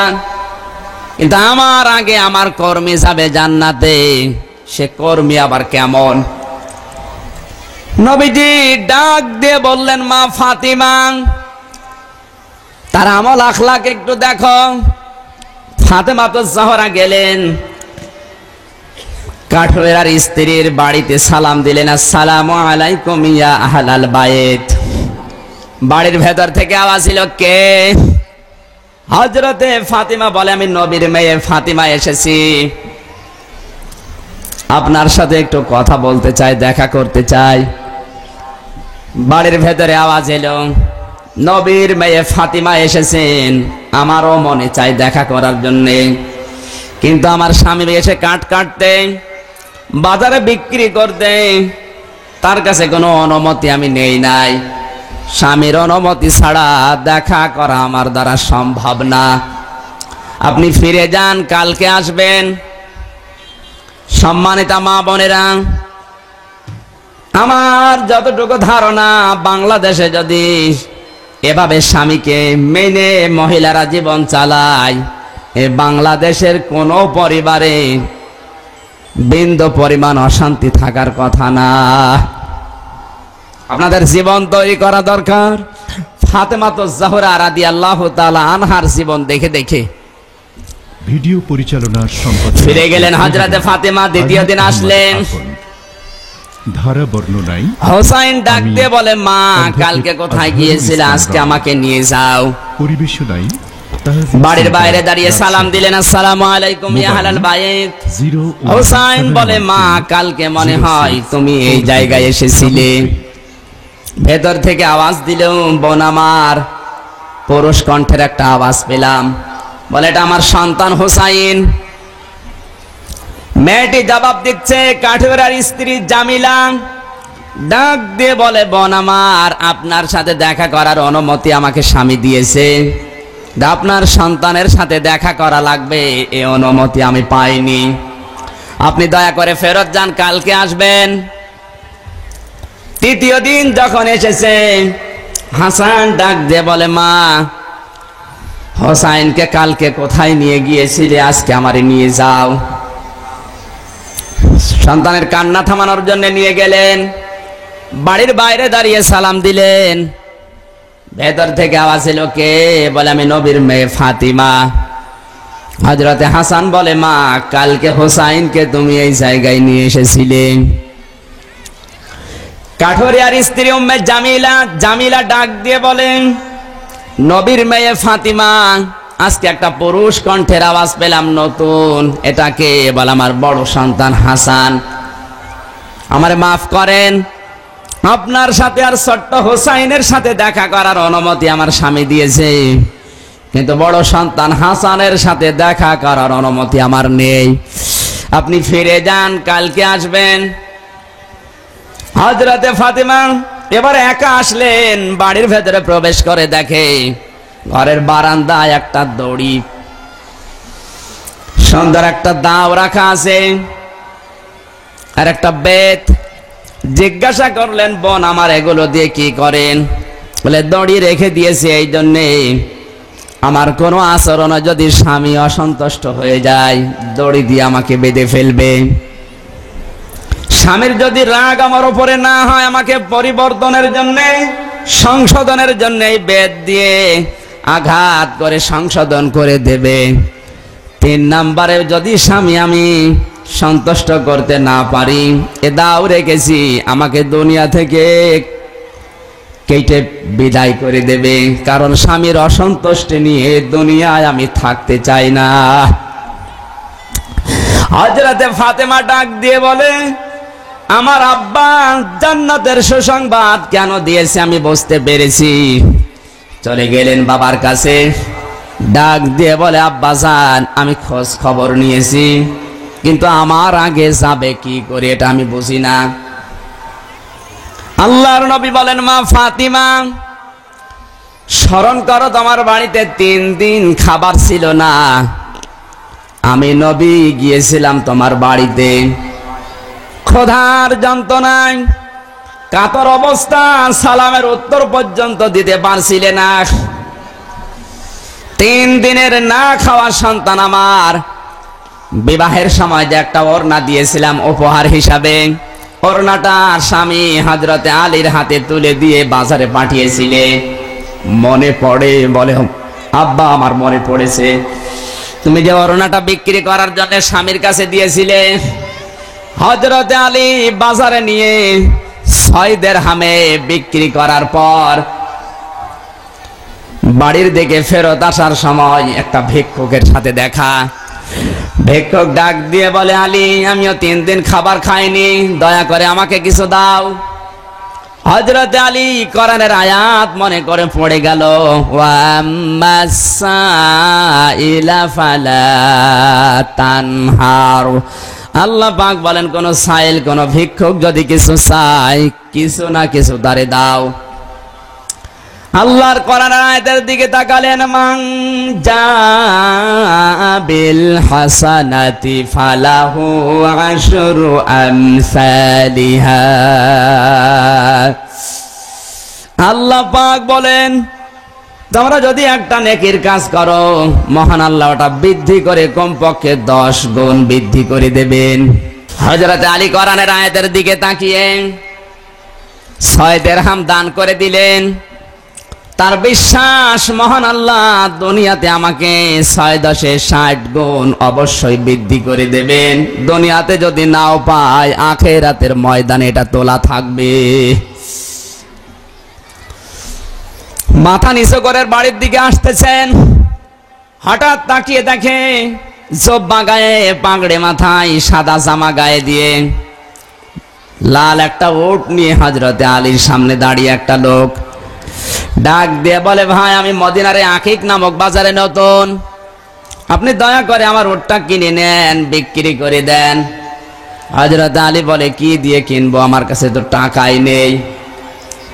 কিন্তু আমার আগে আমার কর্মী যাবে জান্নাতে, সে কর্মী আবার কেমন? নবীজি ডাক দিয়ে বললেন, মা ফাতিমা, তার আমল আখলাক একটু দেখো। ফাতেমা তো জাহরা গেলেন, কাঠুরের স্ত্রীর বাড়িতে সালাম দিলেন, আসসালামু আলাইকুম ইয়া আহলাল বাইত। বাড়ির ভেতর থেকে আওয়াজ ছিল, কে? হযরতে ফাতিমা বলে, আমি নবীর মেয়ে ফাতিমা এসেছি, আপনার সাথে একটু কথা বলতে চাই, দেখা করতে চাই। বাড়ির ভেতরে আওয়াজ এলো, নবীর মেয়ে ফাতিমা এসেছেন, আমারও মনে চাই দেখা করার জন্যে, কিন্তু আমার স্বামী এসে কাঠ কাটতে, বাজারে বিক্রি করতে, তার কাছে কোনো অনুমতি আমি নেই নাই। স্বামীর অনুমতি ছাড়া দেখা করা আমার দ্বারা সম্ভব না। আপনি ফিরে যান, কালকে আসবেন। সম্মানিতা মা বোনেরা, আমার যতটুকু ধারণা, বাংলাদেশে যদি এভাবে স্বামীকে মেনে মহিলারা জীবন চালায়, এ বাংলাদেশের কোনো পরিবারে বিন্দু পরিমাণ অশান্তি থাকার কথা না। আপনাদের জীবন তৈরি করা দরকার। ফাতেমা তো জাহরা রাদিয়াল্লাহু তাআলা আনহার জীবন দেখে দেখে ভিডিও পরিচালনার সম্পাদক ফিরে গেলেন হযরতে ফাতেমা। দ্বিতীয় দিন আসলেন, ধারা বর্ণনায় হোসাইন ডাক দিয়ে বলে, মা কালকে কোথায় গিয়েছিলে, আজকে আমাকে নিয়ে যাও। পরিবেশনায় বাড়ির বাইরে দাঁড়িয়ে সালাম দিলেন, আসসালামু আলাইকুম ইয়া আহলাল বাইত। হোসাইন বলে, মা কালকে মনে হয় তুমি এই জায়গায় এসেছিলে। ভেতর থেকে আওয়াজ দিল, বোন আমার। পুরুষ কণ্ঠের একটা আওয়াজ পেলাম, বলে, এটা আমার সন্তান হোসাইন। মেয়েটি জবাব দিচ্ছে, কাঠুরার স্ত্রী জামিলা ডাক দিয়ে বলে, বোন আমার, আপনার সাথে দেখা করার অনুমতি আমাকে স্বামী দিয়েছে, আপনার সন্তানের সাথে দেখা করা লাগবে, এই অনুমতি আমি পাইনি। আপনি দয়া করে ফেরত যান, কালকে আসবেন। তৃতীয় দিন যখন এসেছে, হাসান ডাক দিয়ে বলে, মা হোসাইনকে কালকে কোথায় নিয়ে গিয়েছিলে, আজকে আমারে নিয়ে যাও। সন্তানের কান্না থামানোর জন্য নিয়ে গেলেন। বাড়ির বাইরে দাঁড়িয়ে সালাম দিলেন। ভেতর থেকে আওয়াজ এলো, কে? বলে, আমি নবীর মেয়ে ফাতিমা। হযরতে হাসান বলে, মা কালকে হোসাইনকে তুমি এই জায়গায় নিয়ে এসেছিলে। কাঠুরিয়ার স্ত্রী উম্মে জামিলা ডাক দিয়ে বলেন, নবীর মেয়ে ফাতিমা, আজকে একটা পুরুষ কণ্ঠের আওয়াজ পেলাম নতুন, এটাকে? বলে, আমার বড় সন্তান হাসান। আমারে মাফ করেন, আপনার সাথে আর ছোট্ট হোসাইনের সাথে দেখা করার অনুমতি আমার স্বামী দিয়েছে, কিন্তু বড় সন্তান হাসানের সাথে দেখা করার অনুমতি আমার নেই। আপনি ফিরে যান, কালকে আসবেন। হযরতে ফাতিমা এবার একা আসলেন। বাড়ির ভেতরে প্রবেশ করে দেখে ঘরের বারান্দায় একটা দড়ি, সুন্দর একটা দাও রাখা আছে, আর একটা বেত। জিজ্ঞাসা করলেন, বোন আমার, এগুলো দিয়ে কি করেন? বলে, দড়ি রেখে দিয়েছে এই জন্যে আমার কোনো আচরণে যদি স্বামী অসন্তুষ্ট হয়ে যায়, দড়ি দিয়ে আমাকে বেঁধে ফেলবে। স্বামীর যদি রাগ আমার উপরে না হয়, আমাকে পরিবর্তনের জন্য, সংশোধনের জন্য এই বেত দিয়ে আঘাত করে সংশোধন করে দেবে। 3 নম্বরে যদি স্বামী আমি সন্তুষ্ট করতে না পারি, এ দাও রেখেছি, আমাকে দুনিয়া থেকে কেটে বিদায় করে দেবে, কারণ স্বামীর অসন্তুষ্টি নিয়ে দুনিয়ায় আমি থাকতে চাই না। হযরতে ফাতেমা ডাক দিয়ে বলে, আমার আব্বা জান্নাতের সুসংবাদ কেন দিয়েছে আমি বুঝতে পেরেছি। চলে গেলেন বাবার কাছে। ডাক দিয়ে বলে, আব্বা জান, আমি খোঁজ খবর নিয়েছি, কিন্তু আমার আগে যাবে কি করে এটা আমি বুঝি না। আল্লাহর নবী বলেন, মা ফাতিমা, স্মরণ করো তোমার বাড়িতে 3 দিন খাবার ছিল না, আমি নবী গিয়েছিলাম তোমার বাড়িতে, ক্ষুধার যন্ত্রণায় কাতর অবস্থা, সালামের উত্তর পর্যন্ত দিতে পারছিলে না। 3 দিনের না খাওয়া সন্তান আমার, বিবাহের সময় যে একটা ওড়না দিয়েছিলাম উপহার হিসাবে, ওড়নাটা স্বামী হযরতে আলীর হাতে তুলে দিয়ে বাজারে পাঠিয়েছিলে, মনে পড়ে? বলে আব্বা আমার মনে পড়েছে, তুমি যে ওড়নাটা বিক্রি করার জন্য স্বামীর কাছে দিয়েছিলে। হযরতে আলী বাজারে নিয়ে 6 দিরহামে বিক্রি করার পর বাড়ির দিকে ফেরত আসার সময় একটা ভিক্ষুকের সাথে দেখা। ভিক্ষুক ডাক দিয়ে বলে, আলী আমিও 3 দিন খাবার খাইনি, দয়া করে আমাকে কিছু দাও। হযরতে আলী কোরআনের আয়াত মনে করে পড়ে গেল, ওয়াম্মাসাইলা ফালা তানহার। আল্লাহ পাক বলেন, কোন সাইল, কোন ভিক্ষুক যদি কিছু চায়, কিছু না কিছু তারে দাও। আল্লাহর কোরআনের আয়াতের দিকে তাকালেন, মান জাবিল হাসানাতি ফালাহু আশরু আমসালিহা। আল্লাহ পাক বলেন, তোমরা যদি একটা নেকির কাজ করো, মহান আল্লাহ ওটা বৃদ্ধি করে কমপক্ষে 10 গুণ বৃদ্ধি করে দেবেন। হযরত আলী কোরআনের আয়াতের দিকে তাকিয়ে 6 দিরহাম দান করে দিলেন। তার বিশ্বাস, মহান আল্লাহ দুনিয়াতে আমাকে 6-10-এ 60 গুণ অবশ্যই বৃদ্ধি করে দেবেন। দুনিয়াতে যদি নাও পায়, আখিরাতের ময়দানে এটা তোলা থাকবে। মাথা নিচু করে বাড়ির দিকে আসতেছেন, হঠাৎ তাকিয়ে দেখে জব্বা গায়ে, পাগড়ে মাথায়, সাদা জামা গায়ে দিয়ে, লাল একটা উট নিয়ে হযরতে আলীর সামনে দাঁড়িয়ে একটা লোক। ডাক দিয়ে বলে, ভাই আমি মদিনারে আকিক নামক বাজারে নতুন, আপনি দয়া করে আমার উটটা কিনে নেন, বিক্রি করে দেন। হযরত আলী বলে, কি দিয়ে কিনবো, আমার কাছে তো টাকাই নেই।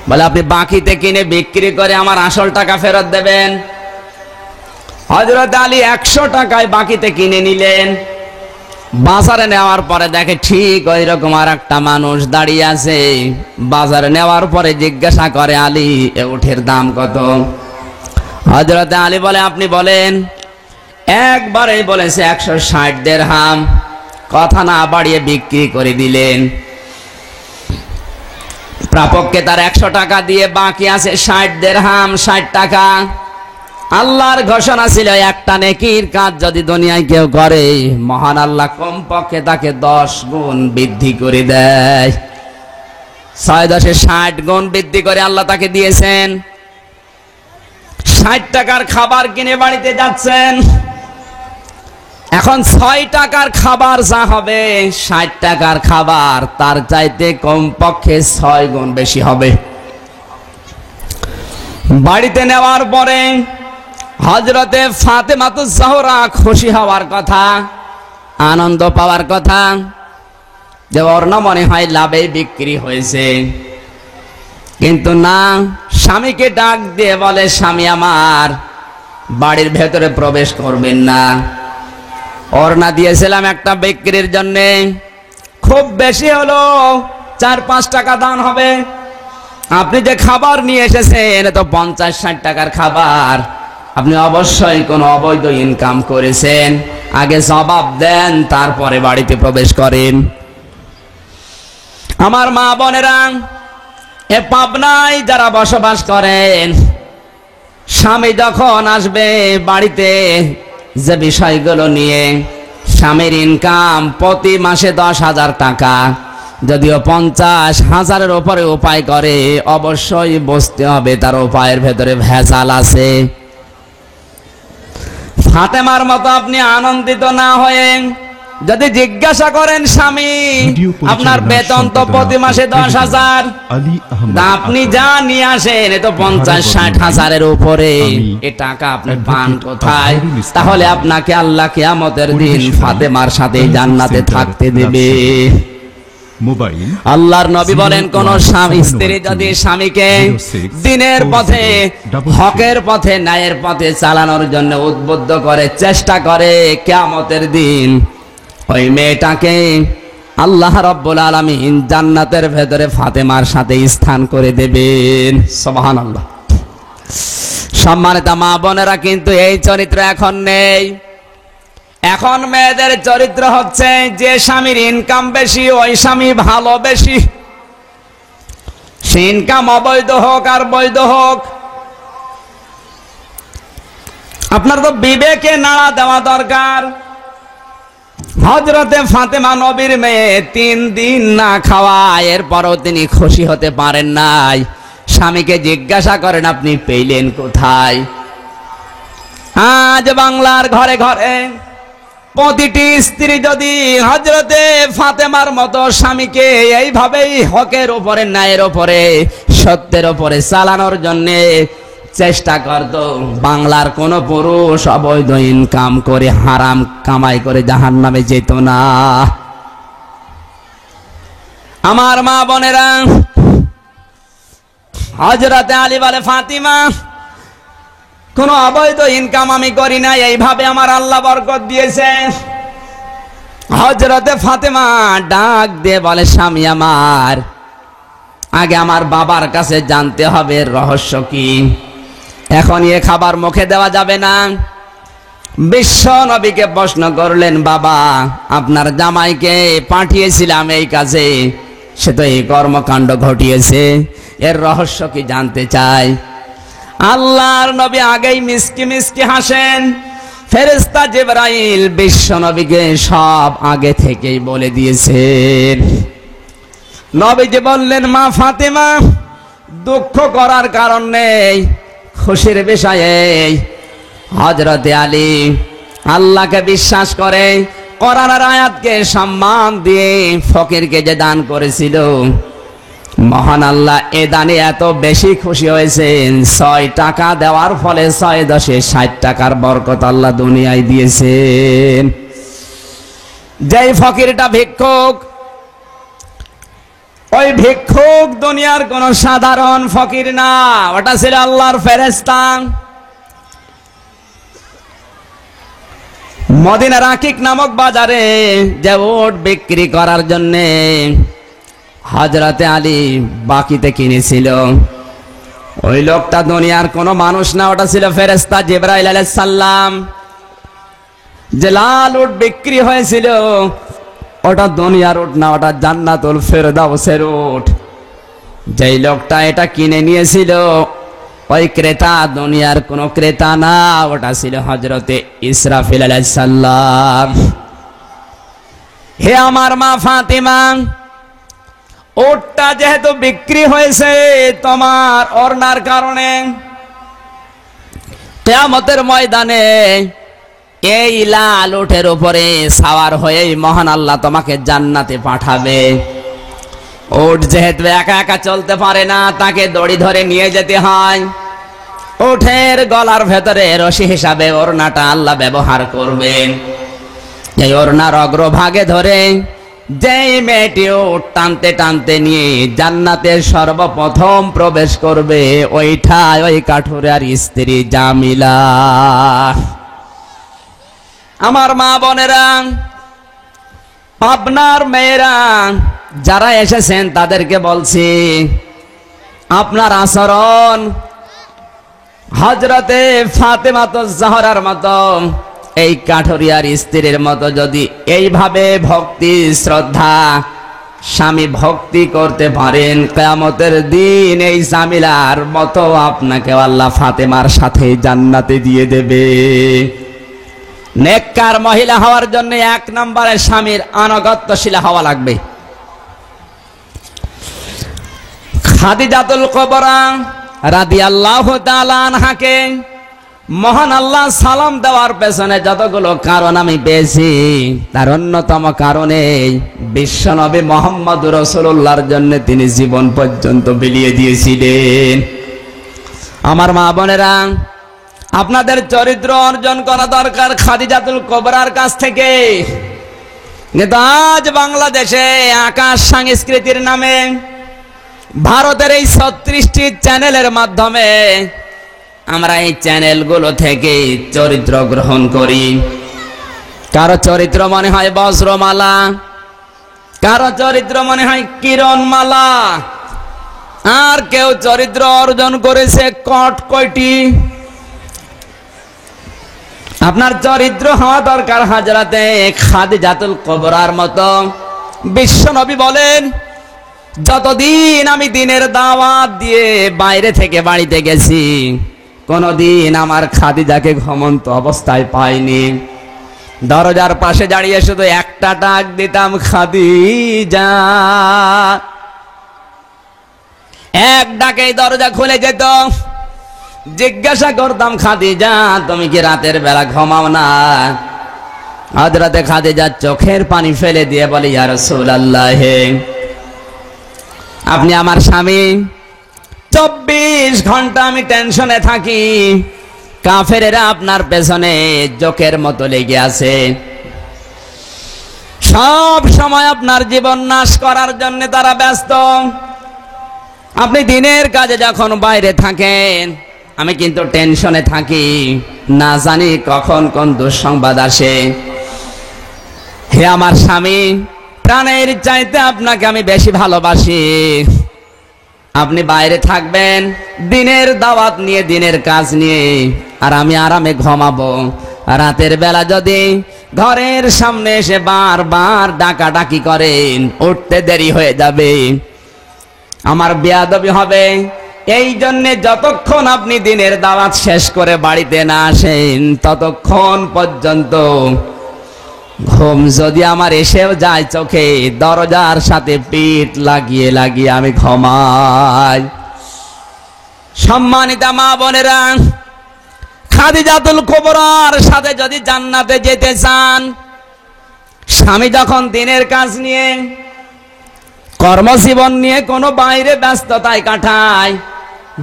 বলে, আপনি বাকিতে কিনে বিক্রি করে আমার আসল টাকা ফেরত দেবেন। হযরত আলী 100 টাকায় বাকিতে কিনে নিলেন। বাজারে নেওয়ার পরে দেখে ঠিক ওই রকম আর একটা মানুষ দাঁড়িয়ে আছে। বাজারে নেওয়ার পরে জিজ্ঞাসা করে, আলী এ উটের দাম কত? হযরত আলী বলে, আপনি বলেন। একবারেই বলেছে 160 দিরহাম। কথা না বাড়িয়ে বিক্রি করে দিলেন। প্রাপককে তার 100 টাকা দিয়ে বাকি আছে 60 দিরহাম, 60 টাকা। আল্লাহর ঘোষণা ছিল, একটা নেকির কাজ যদি দুনিয়ায় কেউ করে, মহান আল্লাহ কমপক্ষে তাকে 10 গুণ বৃদ্ধি করে দেয়। 6-10-এ 60 গুণ বৃদ্ধি করে আল্লাহ তাকে দিয়েছেন। 60 টাকার খাবার কিনে বাড়িতে যাচ্ছেন। এখন 6 টাকার খাবার যা হবে, 60 টাকার খাবার তার চাইতে কমপক্ষে 6 গুণ বেশি হবে। বাড়িতে নেওয়ার পরে হযরতে ফাতেমাতুজ জাহরা খুশি হওয়ার কথা, আনন্দ পাওয়ার কথা, যে ওড়না মনে হয় লাভে বিক্রি হয়েছে। কিন্তু না, স্বামীকে ডাক দিয়ে বলে, স্বামী আমার, বাড়ির ভেতরে প্রবেশ করবেন না। ওড়না দিয়েছিলাম একটা বিক্রির জন্য, খুব বেশি হলো 4-5 টাকা দাম হবে। আপনি যে খাবার নিয়ে এসেছেন, তো 50-60 টাকার খাবার। আপনি অবশ্যই কোনো অবৈধ ইনকাম করেছেন। আগে জবাব দেন, তারপরে বাড়িতে প্রবেশ করেন। আমার মা বোনেরা, এ পাবনায় যারা বসবাস করেন, স্বামী যখন আসবে বাড়িতে, যে বিষয়গুলো নিয়ে, স্বামীর ইনকাম প্রতি মাসে 10,000 টাকা, যদিও 50,000-এর উপরে উপায় করে, অবশ্যই বুঝতে হবে তার উপায়ের ভেতরে ভেজাল আছে। ফাতেমার মতো আপনি আনন্দিত না হয়ে যদি জিজ্ঞাসা করেন, স্বামী আপনার বেতন তো প্রতি মাসে 10,000, আপনি যা নিয়ে আসেন এ তো 50-60,000-এর উপরে, এ টাকা আপনি পান কোথায়? তাহলে আপনাকে আল্লাহ কিয়ামতের দিন ফাতেমার সাথে জান্নাতে থাকতে দেবে। আল্লাহর নবী বলেন, কোন স্বামী স্ত্রী যদি স্বামীকে দিনের পথে, হকের পথে, ন্যায়ের পথে চালানোর জন্য উদ্বুদ্ধ করে, চেষ্টা করে, কিয়ামতের দিন ওই মেয়েটাকে আল্লাহ রাব্বুল আলামিন জান্নাতের ভেতরে ফাতেমার সাথে স্থান করে দেবেন। সুবহানাল্লাহ। সম্মানিত মা বোনেরা, কিন্তু এই চরিত্র এখন নেই। এখন মেয়েদের চরিত্র হচ্ছে যে স্বামীর ইনকাম বেশি ওই স্বামী ভালো বেশি, সে ইনকাম অবৈধ হোক আর বৈধ হোক। আপনার তো বিবেকে নাড়া দেওয়া দরকার। হযরতে ফাতেমা নবীর মেয়ে 3 দিন না খাওয়া, এরপরও তিনি খুশি হতে পারেন নাই। স্বামীকে জিজ্ঞাসা করেন, আপনি পেলেন কোথায়? আজ বাংলার ঘরে ঘরে প্রতিটি স্ত্রী যদি হযরতে ফাতেমার মতো স্বামীকে এইভাবেই হকের উপরে, ন্যায়ের উপরে, সত্যের উপরে চালানোর জন্য চেষ্টা করত, বাংলার কোন পুরুষ অবৈধ ইনকাম করে হারাম কামাই করে জাহান্নামে যেত না। আমার মা বোনেরা, হযরতে আলী বলে, ফাতিমা কোন অবৈধ ইনকাম আমি করি না, এইভাবে আমার আল্লাহ বরকত দিয়েছে। হযরতে ফাতেমা ডাক দিয়ে বলে, স্বামী আমার, আগে আমার বাবার কাছে জানতে হবে রহস্য কি। এখন এ খাবার মুখে দেওয়া যাবে না। বিশ্ব নবীকে প্রশ্ন করলেন, বাবা আপনার জামাইকে পাঠিয়েছিলাম এই কাজে, সে তো এই কর্মকাণ্ড ঘটিয়েছে, এর রহস্য কি জানতে চাই। আল্লাহর নবী আগেই মিসকি মিসকি হাসেন। ফেরেশতা জিবরাইল বিশ্ব নবীকে সব আগে থেকেই বলে দিয়েছেন। নবীজি বললেন, মা ফাতেমা দুঃখ করার কারণ নেই, খুশির বিষয়ে হযরতে আলী আল্লাহকে বিশ্বাস করে কোরআনের আয়াতকে সম্মান দিয়ে ফকিরকে যে দান করেছিল, মহান আল্লাহ এ দানে এত বেশি খুশি হয়েছেন, 6 টাকা দেওয়ার ফলে 6 10 60 টাকার বরকত আল্লাহ দুনিয়ায় দিয়েছেন। যেই ফকিরটা ভিক্ষুক, ওই ভিক্ষুক দুনিয়ার কোন সাধারণ ফকির না, ওটা ছিল আল্লাহর ফেরেশতা। মদিনার আকিক নামক বাজারে যে উট বিক্রি করার জন্য হযরতে আলী বাকিতে কিনেছিল, ওই লোকটা দুনিয়ার কোনো মানুষ না, ওটা ছিল ফেরেশতা জিবরাইল আলাইহিস সালাম। যে লাল উট বিক্রি হয়েছিল, ওটা দুনিয়ার উট না, ওটা জান্নাতুল ফেরদাউসের উট। যেই লোকটা এটা কিনে নিয়েছিল, ওই ক্রেতা দুনিয়ার কোনো ক্রেতা না, ওটা ছিল হযরতে ইসরাফিল আলাইহিস সালাম। হে আমার মা ফাতিমা, উটটা যেহেতু বিক্রি হয়েছে তোমার ওড়নার কারণে, কিয়ামতের ময়দানে এই লাল উটের উপরে সাওয়ার হয়ে মহান আল্লাহ তোমাকে জান্নাতে পাঠাবে। উট যেহেতু একা একা চলতে পারে না, তাকে দড়ি ধরে নিয়ে যেতে হয়। উটের গলার ভেতরে রশি হিসাবে ওড়নাটা আল্লাহ ব্যবহার করবেন। এই ওড়নার অগ্রভাগে ধরে যেই মেয়েটি উট টানতে টানতে নিয়ে জান্নাতের সর্বপ্রথম প্রবেশ করবে, ওইটাই ওই কাঠুরিয়ার স্ত্রী জামিলা। আমার মা বোনেরা, আপনার মেয়েরা যারা এসেছেন তাদেরকে বলছি, আপনার আচরণ হযরতে ফাতেমাতুজ জাহরার মতো, এই কাঠুরিয়ার স্ত্রীর মতো যদি এইভাবে ভক্তি শ্রদ্ধা স্বামী ভক্তি করতে পারেন, কিয়ামতের দিন এই জামিলার মতো আপনাকে আল্লাহ ফাতেমার সাথে জান্নাতে দিয়ে দেবে। নেককার মহিলা হওয়ার জন্য 1 নম্বরে স্বামীর আনুগত্যশীল হওয়া লাগবে। খাদিজাতুল কুবরা রাদিয়াল্লাহু তাআলা আনহাকে মহান আল্লাহ সালাম দেওয়ার পেছনে যতগুলো কারণ আমি পেয়েছি, তার অন্যতম কারণে বিশ্বনবী মুহাম্মদুর রাসূলুল্লাহর জন্য তিনি জীবন পর্যন্ত বিলিয়ে দিয়েছিলেন। আমার মা বোনেরা, আপনাদের চরিত্র অর্জন করা দরকার খাদিজাতুল কুবরার কাছ থেকে। কিন্তু আজ বাংলাদেশে আকাশ সংস্কৃতির নামে ভারতের এই 36টি চ্যানেলের মাধ্যমে আমরা এই চ্যানেলগুলো থেকে চরিত্র গ্রহণ করি। কারো চরিত্র মনে হয় বজ্রমালা, কারো চরিত্র মনে হয় কিরণমালা, আর কেউ চরিত্র অর্জন করেছে কটকটি। আপনার চরিত্র হওয়া দরকার হযরতে খাদিজাতুল কুবরার মতো। বিশ্বনবী বলেন, যতদিন আমি দিনের দাওয়াত দিয়ে বাইরে থেকে বাড়িতে গেছি, কোনদিন আমার খাদিজাকে ঘুমন্ত অবস্থায় পাইনি। দরজার পাশে দাঁড়িয়ে শুধু একটা ডাক দিতাম, খাদিজা। এক ডাকেই দরজা খুলে যেত। জিজ্ঞাসা করতাম, খাদিজা তুমি কি রাতের বেলা ঘুমাও না? হযরতে খাদিজা চোখের পানি ফেলে দিয়ে বলে, ইয়া রাসূলুল্লাহ, আপনি আমার স্বামী, 24 ঘন্টা আমি টেনশনে থাকি। কাফেরেরা আপনার পেছনে জোকের মতো লেগে আছে, সব সময় আপনার জীবন নাশ করার জন্য তারা ব্যস্ত। আপনি দিনের কাজে যখন বাইরে থাকেন, আমি কিন্তু টেনশনে থাকি, না জানি কখন কোন দুঃসংবাদ আসে। হে আমার স্বামী, প্রাণের চাইতে আপনাকে আমি বেশি ভালোবাসি। আপনি বাইরে থাকবেন দিনের দাওয়াত নিয়ে, দিনের কাজ নিয়ে, আর আমি আরামে ঘুমাবো। রাতের বেলা যদি ঘরের সামনে এসে বারবার ডাকাডাকি করেন, উঠতে দেরি হয়ে যাবে, আমার বেয়াদবি হবে। এই জন্যে যতক্ষণ আপনি দিনের দাওয়াত শেষ করে বাড়িতে না আসেন, ততক্ষণ পর্যন্ত ঘুম যদি আমার এসেও যায় চোখে, দরজার সাথে পিঠ লাগিয়ে লাগিয়ে আমি ঘুমাই। সম্মানিতা মা বোনেরা, খাদিজাতুল কুবরার সাথে যদি জান্নাতে যেতে চান, স্বামী যখন দিনের কাজ নিয়ে, কর্মজীবন নিয়ে কোনো বাইরে ব্যস্ততায় কাটায়,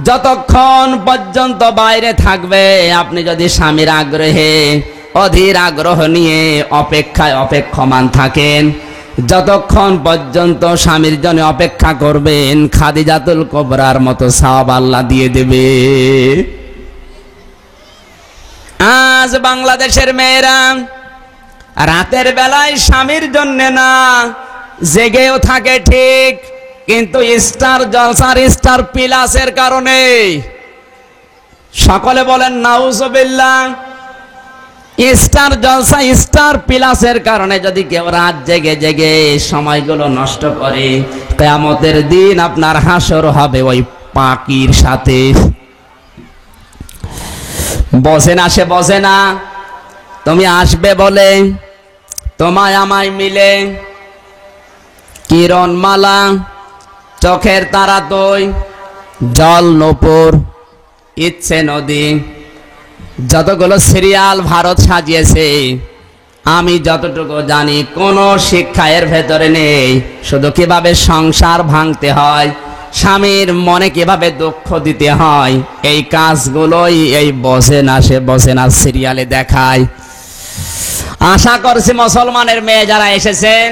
যতক্ষণ পর্যন্ত বাইরে থাকবে, আপনি যদি স্বামীর আগ্রহে, অধীর আগ্রহ নিয়ে অপেক্ষায় অপেক্ষমান থাকেন, যতক্ষণ পর্যন্ত স্বামীর জন্য অপেক্ষা করবেন, খাদিজাতুল কুবরার মতো সওয়াব আল্লাহ দিয়ে দেবে। আজ বাংলাদেশের মেয়েরা রাতের বেলায় স্বামীর জন্য না, জেগেও থাকে ঠিক, কিন্তু স্টার জলসার, স্টার প্লাসের কারণে। সকলে বলেন নাউজুবিল্লাহ। স্টার জলসা, স্টার প্লাসের কারণে যদি কেউ রাত জেগে জেগে সময়গুলো নষ্ট করে, কিয়ামতের দিন আপনার হাসর হবে ওই পাকির সাথে। বসে না, সে বসে না, তুমি আসবে বলে তোমায় আমায় মিলে কিরণমালা, চোখের তারা তুই, জল নূপুর, ইচ্ছে নদী, যতগুলো সিরিয়াল ভারত সাজিয়েছে, আমি যতটুকু জানি কোনো শিক্ষা এর ভেতরে নেই। শুধু কিভাবে সংসার ভাঙতে হয়, স্বামীর মনে কিভাবে দুঃখ দিতে হয়, এই কাজগুলোই এই বসে না সে বসে না সিরিয়ালে দেখায়। আশা করছি মুসলমানের মেয়ে যারা এসেছেন,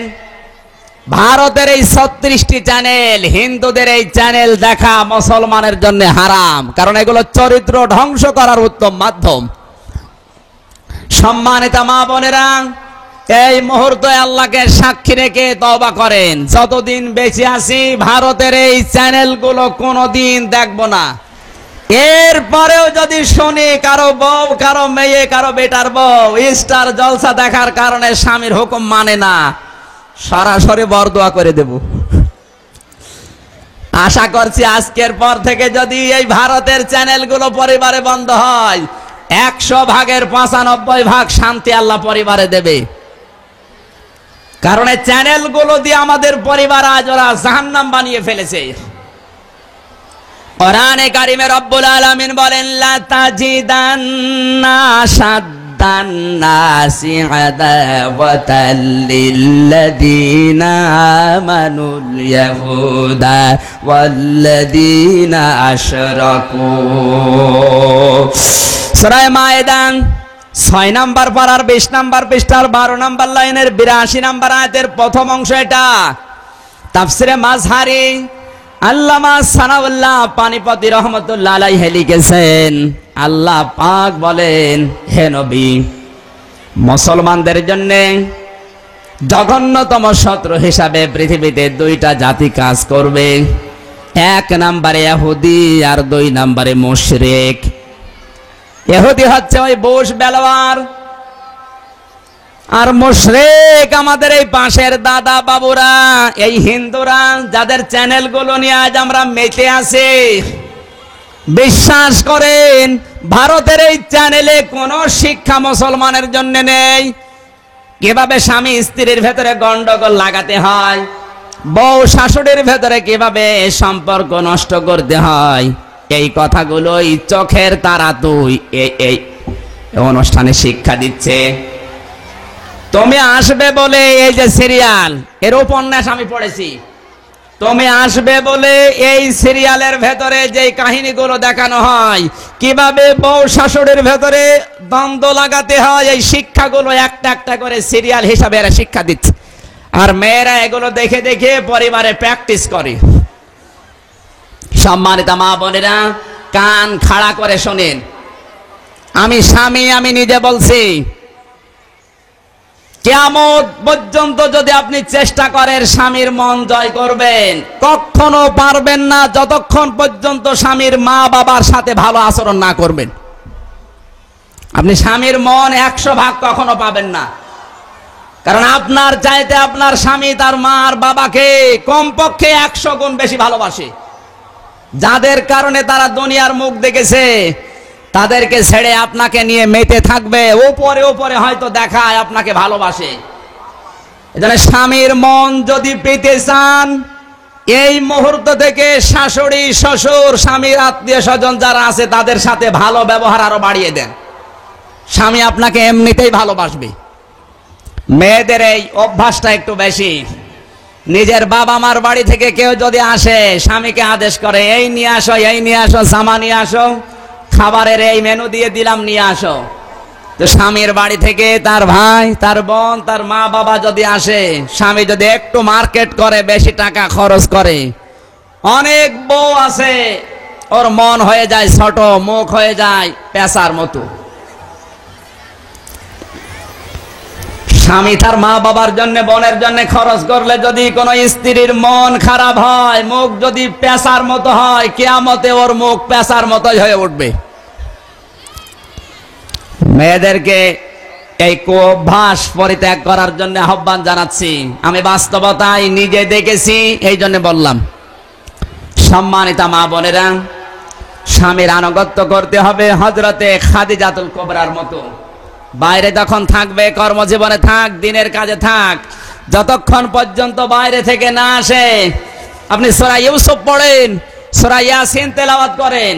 ভারতের এই 36টি চ্যানেল, হিন্দুদের এই চ্যানেল দেখা মুসলমানের জন্য হারাম, কারণ এগুলো চরিত্র ধ্বংস করার উত্তম মাধ্যম। সম্মানিতা মা বোনেরা, এই মুহূর্তে আল্লাহকে সাক্ষী রেখে তওবা করেন, যতদিন বেঁচে আছি ভারতের এই চ্যানেলগুলো কোনোদিন দেখব না। এরপরেও যদি শুনি কারো বউ, কারো মেয়ে, কারো বেটার বউ স্টার জলসা দেখার কারণে স্বামীর হুকুম মানে না, সরাসরি বরদোয়া করে দেব। আশা করছি আজকের পর থেকে যদি এই ভারতের চ্যানেলগুলো পরিবারে বন্ধ হয়, 100 ভাগের 95 ভাগ শান্তি আল্লাহ পরিবারে দেবে। কারণ এই চ্যানেলগুলো দিয়ে আমাদের পরিবার আজ ওরা জাহান্নাম বানিয়ে ফেলেছে। কোরআনে কারিমে রব্বুল আলামিন বলেন, লা তাজিদান্না শাদ্দান্নাসি আদাওয়াতাল লিল্লাযীনা আমানুল ইয়াহুদা ওয়াল্লাযীনা আশরাকু। সূরা মায়েদা 6 নম্বর পারার 20 নম্বর পৃষ্ঠার 12 নম্বর লাইনের 82 নম্বর আয়াতের প্রথম অংশ এটা। তাফসিরে মাজহারি আল্লামা সানাউল্লাহ পানিপতি রহমতুল্লাহ আলাইহি লিখেছেন, আল্লাহ পাক বলেন, হে নবী, মুসলমানদের জন্য জঘন্যতম শত্রু হিসাবে পৃথিবীতে দুইটা জাতি কাজ করবে। এক নম্বরে ইহুদি আর 2 নম্বরে মুশরিক। ইহুদি হচ্ছে ওই বুশ বেলোয়ার, আর মুশরিক আমাদের এই পাশের দাদা বাবুরা, এই হিন্দুরা, যাদের চ্যানেলগুলো নিয়ে আজ আমরা মেতে আছি। বিশ্বাস করেন, ভারতের এই চ্যানেলে কোনো শিক্ষা মুসলমানের জন্য নেই। কিভাবে স্বামী স্ত্রীর ভেতরে গন্ডগোল লাগাতে হয়, বউ শাশুড়ির ভেতরে কিভাবে সম্পর্ক নষ্ট করতে হয়, এই কথাগুলোই চোখের তারা তুই এই অনুষ্ঠানে শিক্ষা দিচ্ছে। তুমি আসবে বলে এই যে সিরিয়াল, এর উপন্যাস আমি পড়েছি। তুমি আসবে বলে এই সিরিয়ালের ভেতরে যে কাহিনীগুলো দেখানো হয়, কিভাবে বউ শাশুড়ির ভেতরে দ্বন্দ্ব লাগাতে হয়, এই শিক্ষাগুলো একটা একটা করে সিরিয়াল হিসাবে এরা শিক্ষা দিচ্ছে। আর মেয়েরা এগুলো দেখে দেখে পরিবারে প্র্যাকটিস করে। সম্মানিত মা বোনেরা, কান খাড়া করে শোনেন। আমি স্বামী, আমি নিজে বলছি, কিয়ামত পর্যন্ত যদি আপনি চেষ্টা করেন স্বামীর মন জয় করবেন, কখনো পারবেন না যতক্ষণ পর্যন্ত স্বামীর মা বাবার সাথে ভালো আচরণ না করবেন। আপনি স্বামীর মন 100 ভাগ কখনো পাবেন না, কারণ আপনার চাইতে আপনার স্বামী তার মা আর বাবাকে কমপক্ষে 100 গুণ বেশি ভালোবাসে। যাদের কারণে তারা দুনিয়ার মুখ দেখেছে, তাদেরকে ছেড়ে আপনাকে নিয়ে মেতে থাকবে। উপরে উপরে হয়তো দেখায় আপনাকে ভালোবাসে। এজন্য স্বামীর মন যদি পেতে চান, এই মুহূর্ত থেকে শাশুড়ি শ্বশুর স্বামীর আত্মীয় স্বজন যারা আছে তাদের সাথে ভালো ব্যবহার আরো বাড়িয়ে দেন। স্বামী আপনাকে এমনিতেই ভালোবাসবে। মেয়েদের এই অভ্যাসটা একটু বেশি। নিজের বাবা মার বাড়ি থেকে কেউ যদি আসে, স্বামীকে আদেশ করে, এই নিয়ে আসো, এই নিয়ে আসো, সামা নিয়ে আসো, খাবারের এই মেনু দিয়ে দিলাম, নিয়ে আসো। তো স্বামীর বাড়ি থেকে তার ভাই, তার বোন, তার মা বাবা যদি আসে, স্বামী যদি একটু মার্কেট করে, বেশি টাকা খরচ করে, অনেক বউ আছে ওর মন হয়ে যায় ছোট, মুখ হয়ে যায় পেঁচার মতো। স্বামী তার মা বাবার জন্য, বোনের জন্য খরচ করলে যদি কোনো স্ত্রীর মন খারাপ হয়, মুখ যদি পেঁচার মতো হয়, কিয়ামতে ওর মুখ পেঁচার মতোই হয়ে উঠবে। মেয়েদেরকে এই কুঅভ্যাস পরিত্যাগ করার জন্য আহ্বান জানাচ্ছি। আমি বাস্তবতায় নিজে দেখেছি, এই জন্য বললাম। সম্মানিতা মা বোনেরা, স্বামীর আনুগত্য করতে হবে হযরতে খাদিজাতুল কুবরার মতো। বাইরে যখন থাকবে, কর্মজীবনে থাক, দিনের কাজে থাক, যতক্ষণ পর্যন্ত বাইরে থেকে না আসে, আপনি সূরা ইউসুফ পড়েন, সূরা ইয়াসিন তেলাওয়াত করেন,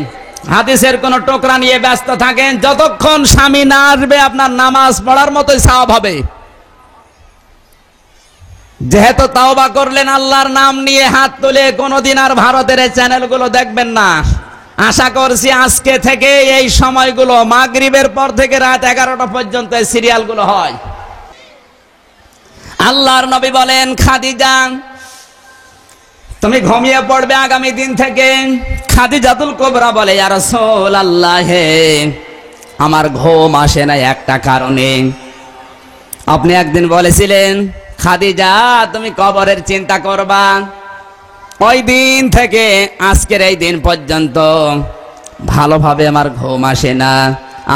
হাদিসের কোন টুকরা নিয়ে ব্যস্ত থাকেন, যতক্ষণ স্বামী না আসবে আপনার নামাজ পড়ার মতোই সওয়াব হবে। যেহেতু তাওবা করলেন, আল্লাহর নাম নিয়ে হাত তুলে, কোনোদিন আর ভারতের এই চ্যানেলগুলো দেখবেন না। আশা করছি আজকে থেকে এই সময়গুলো, মাগরিবের পর থেকে রাত 11টা পর্যন্ত এই সিরিয়ালগুলো হয়। আল্লাহর নবী বলেন, খাদিজা তুমি ঘুমিয়ে পড়বে আগামী দিন থেকে। খাদিজাতুল কুবরা বলে, ইয়া রাসূলুল্লাহ, হে আমার ঘুম আসে না একটা কারণে। আপনি একদিন বলেছিলেন, খাদিজা তুমি কবরের চিন্তা করবা। ওই দিন থেকে আজকের এই দিন পর্যন্ত ভালোভাবে আমার ঘুম আসে না।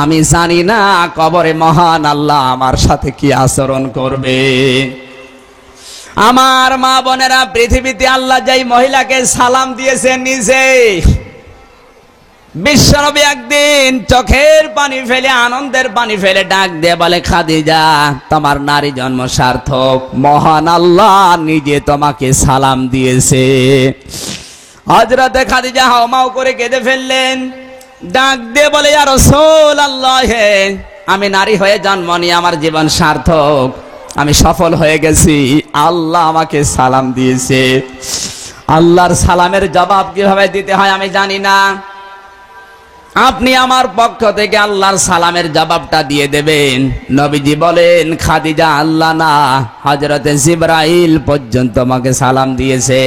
আমি জানি না কবরে মহান আল্লাহ আমার সাথে কি আচরণ করবে। আমার মা বোনেরা, পৃথিবীতে আল্লাহ যেই মহিলাকে সালাম দিয়েছেন নিজে, বিশ্বনবী একদিন চোখের পানি ফেলে, আনন্দের পানি ফেলে ডাক দিয়ে বলে, খাদিজা তোমার নারী জন্ম সার্থক, মহান আল্লাহ নিজে তোমাকে সালাম দিয়েছে। হযরতে খাদিজা হাওমাও করে কেঁদে ফেললেন, ডাক দিয়ে বলে, ইয়া রাসূলুল্লাহ, আমি নারী হয়ে জন্ম নিয়ে আমার জীবন সার্থক, আমি সফল হয়ে গেছি, আল্লাহ আমাকে সালাম দিয়েছে। আল্লাহর সালামের জবাব কিভাবে দিতে হয় আমি জানি না, আপনি আমার পক্ষ থেকে আল্লাহর সালামের জবাবটা দিয়ে দেবেন। নবীজি বলেন, খাদিজা আল্লাহ না, হযরতে জিবরাইল পর্যন্ত আমাকে সালাম দিয়েছে।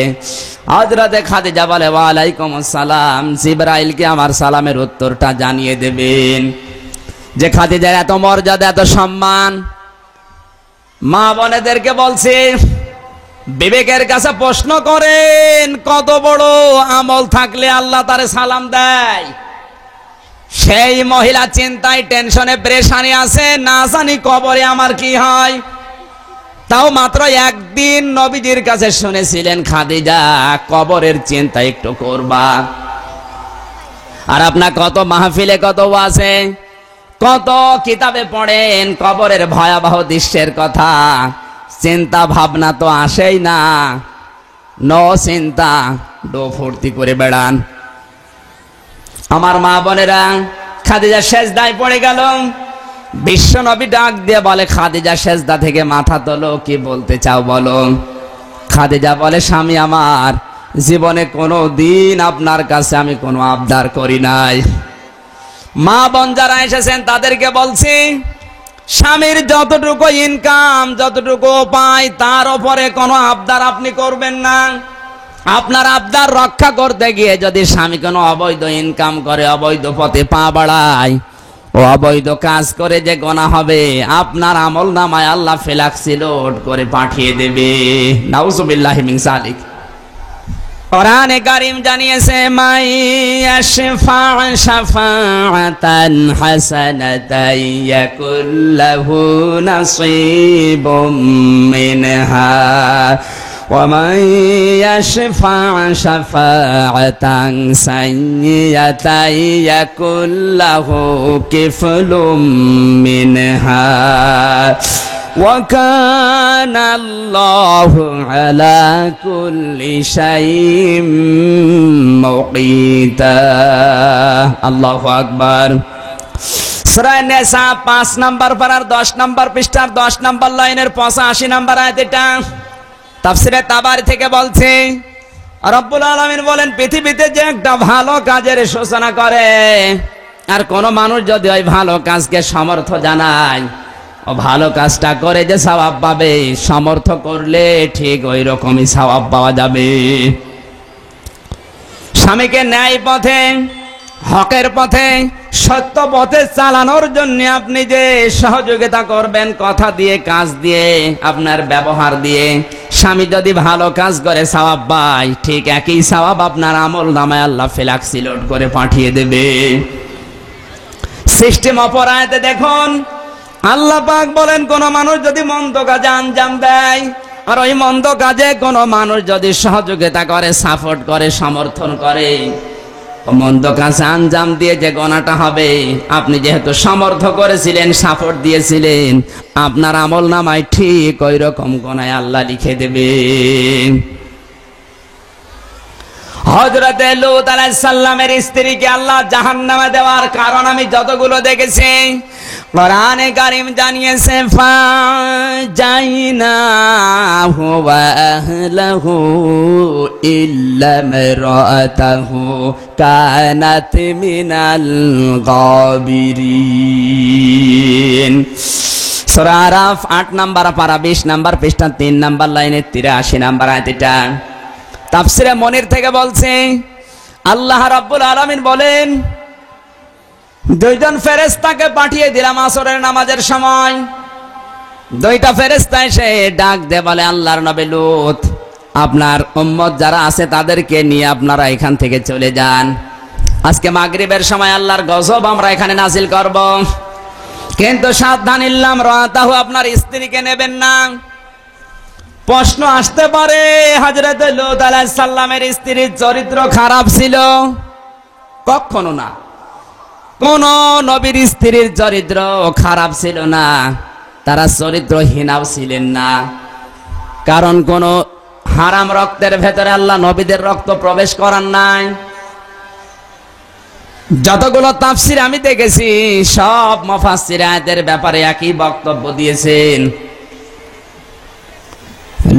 হযরতে খাদিজা বলে, ওয়া আলাইকুম আসসালাম, জিবরাইলকে আমার সালামের উত্তরটা জানিয়ে দেবেন। যে খাদিজার এত মর্যাদা, এত সম্মান, মা বোনেদেরকে বলছি, বিবেকের কাছে প্রশ্ন করেন, কত বড় আমল থাকলে আল্লাহ তারে সালাম দেয়। সেই মহিলা চিন্তায় টেনশনে পেরেশানি আছে, না জানি কবরে আমার কি হয়। তাও মাত্র একদিন নবীজির কাছে শুনেছিলেন, খাদিজা কবরের চিন্তা একটু করবা। আর আপনার কত মাহফিলে, কত ওয়াজে, কত কিতাবে পড়েন কবরের ভয়াবহ দৃশ্যের কথা, চিন্তা ভাবনা তো আসেই না। নো চিন্তা, ডো ফুর্তি করে বেড়ান। আমার মা বোনেরা, খাদিজা সেজদায় পড়ে গেল। বিশ্ব নবী ডাক দিয়ে বলে, খাদিজা সেজদা থেকে মাথা তোলো, কি বলতে চাও বলো। খাদিজা বলে, স্বামী আমার, জীবনে কোনো দিন আপনার কাছে আমি কোনো আবদার করি নাই। মা বোন যারা এসেছেন তাদেরকে বলছি, স্বামীর যতটুকু ইনকাম, যতটুকু পায়, তার উপরে কোনো আবদার আপনি করবেন না। আপনার আবদার রক্ষা করতে গিয়ে যদি স্বামী কোনো অবৈধ ইনকাম করে, অবৈধ পথে পা বাড়ায়, ও অবৈধ কাজ করে যে গোনা হবে, আপনার আমল নামায় আল্লাহ ফেলাক্সি লোড করে পাঠিয়ে দেবে। নাউজুবিল্লাহি মিন যালিক। কোরআনে কারীম জানিয়েছে, মাই ইয়াশফা শাফাআতান হাসানাতান ইয়াকুল লাহু নাসীবুম মিনহা ওয়া মান ইয়াশফা শাফাআতান সাইয়্যাতান ইয়াকুল লাহু কিফলুম মিনহা ওয়া কানা আল্লাহু আলা কুল্লি শাইইন মুকীতা। আল্লাহু আকবার। সূরা নিসা 5 নম্বর পারার 10 নম্বর পৃষ্ঠার 10 নম্বর লাইনের 85 নম্বর আয়াত। এটা তাফসীরে তাবারী থেকে বলছে, রব্বুল আলামিন বলেন, পৃথিবীতে যে একটা ভালো কাজের সূচনা করে, আর কোন মানুষ যদি ওই ভালো কাজকে সমর্থ জানায়, ও ভালো কাজটা করে যে সওয়াব পাবে, সমর্থ করলে ঠিক ওই রকমই সওয়াব পাওয়া যাবে। স্বামীকে ন্যায় পথে, হকের পথে, সত্য পথে চালানোর জন্য আপনি যে সহযোগিতা করবেন, কথা দিয়ে, কাজ দিয়ে, আপনার ব্যবহার দিয়ে, স্বামী যদি ভালো কাজ করে সওয়াব পায়, ঠিক একই সওয়াব আপনার আমল নামায় আল্লাহ ফেলাক্সি লোড করে পাঠিয়ে দেবে। সিস্টেম অপরাধে দেখুন, আল্লাহ পাক বলেন, কোন মানুষ যদি মন্দ কাজে আঞ্জাম দেয়, আর ওই মন্দ কাজে কোন মানুষ যদি সহযোগিতা করে, সাপোর্ট করে, সমর্থন করে, মন্দ কাজে আঞ্জাম দিয়ে যে গোনাটা হবে, আপনি যেহেতু সমর্থ করেছিলেন, সাপোর্ট দিয়েছিলেন, আপনার আমল নামায় ঠিক ওই রকম গোনায় আল্লাহ লিখে দেবে। হযরতে লূত আলাইহিস সালামের স্ত্রীকে আল্লাহ জাহান্নামে দেওয়ার কারণ আমি যতগুলো দেখেছি, কোরআনে কারীম জানিয়েছে, ফাজাইনাহু ওয়া আহলাহু ইল্লা ইমরাতাহু কানাত মিনাল গাবিরিন। সূরা আরাফ 8 নম্বর পারা 20 নম্বর পৃষ্ঠা 3 নম্বর লাইনে 83 নম্বর আয়াত। এটা তাফসীরে মনির থেকে বলছে, আল্লাহ রাব্বুল আলামিন বলেন, দুইজন ফেরেশতাকে পাঠিয়ে দিলাম আসরের নামাজের সময়। দুইটা ফেরেশতা এসে ডাক দিয়ে বলে, আল্লাহর নবী লূত, আপনার উম্মত যারা আছে তাদেরকে নিয়ে আপনারা এখান থেকে চলে যান। আজকে মাগরিবের সময় আল্লাহর গজব আমরা এখানে নাজিল করব, কিন্তু সাবধান, ইল্লাম রাতাহু, আপনার স্ত্রীকে নেবেন না। প্রশ্ন আসতে পারে, হযরত লূত আলাইহিস সালামের স্ত্রীর চরিত্র খারাপ ছিল? কখনো না। কোন নবীর স্ত্রীর চরিত্র খারাপ ছিল না, তারা চরিত্রহীনাও ছিলেন না। কারণ কোন হারাম রক্তের ভেতরে আল্লাহ নবীদের রক্ত প্রবেশ করান নাই। যতগুলো তাফসীর আমি দেখেছি, সব মুফাসসির আয়াতের ব্যাপারে একই বক্তব্য দিয়েছেন।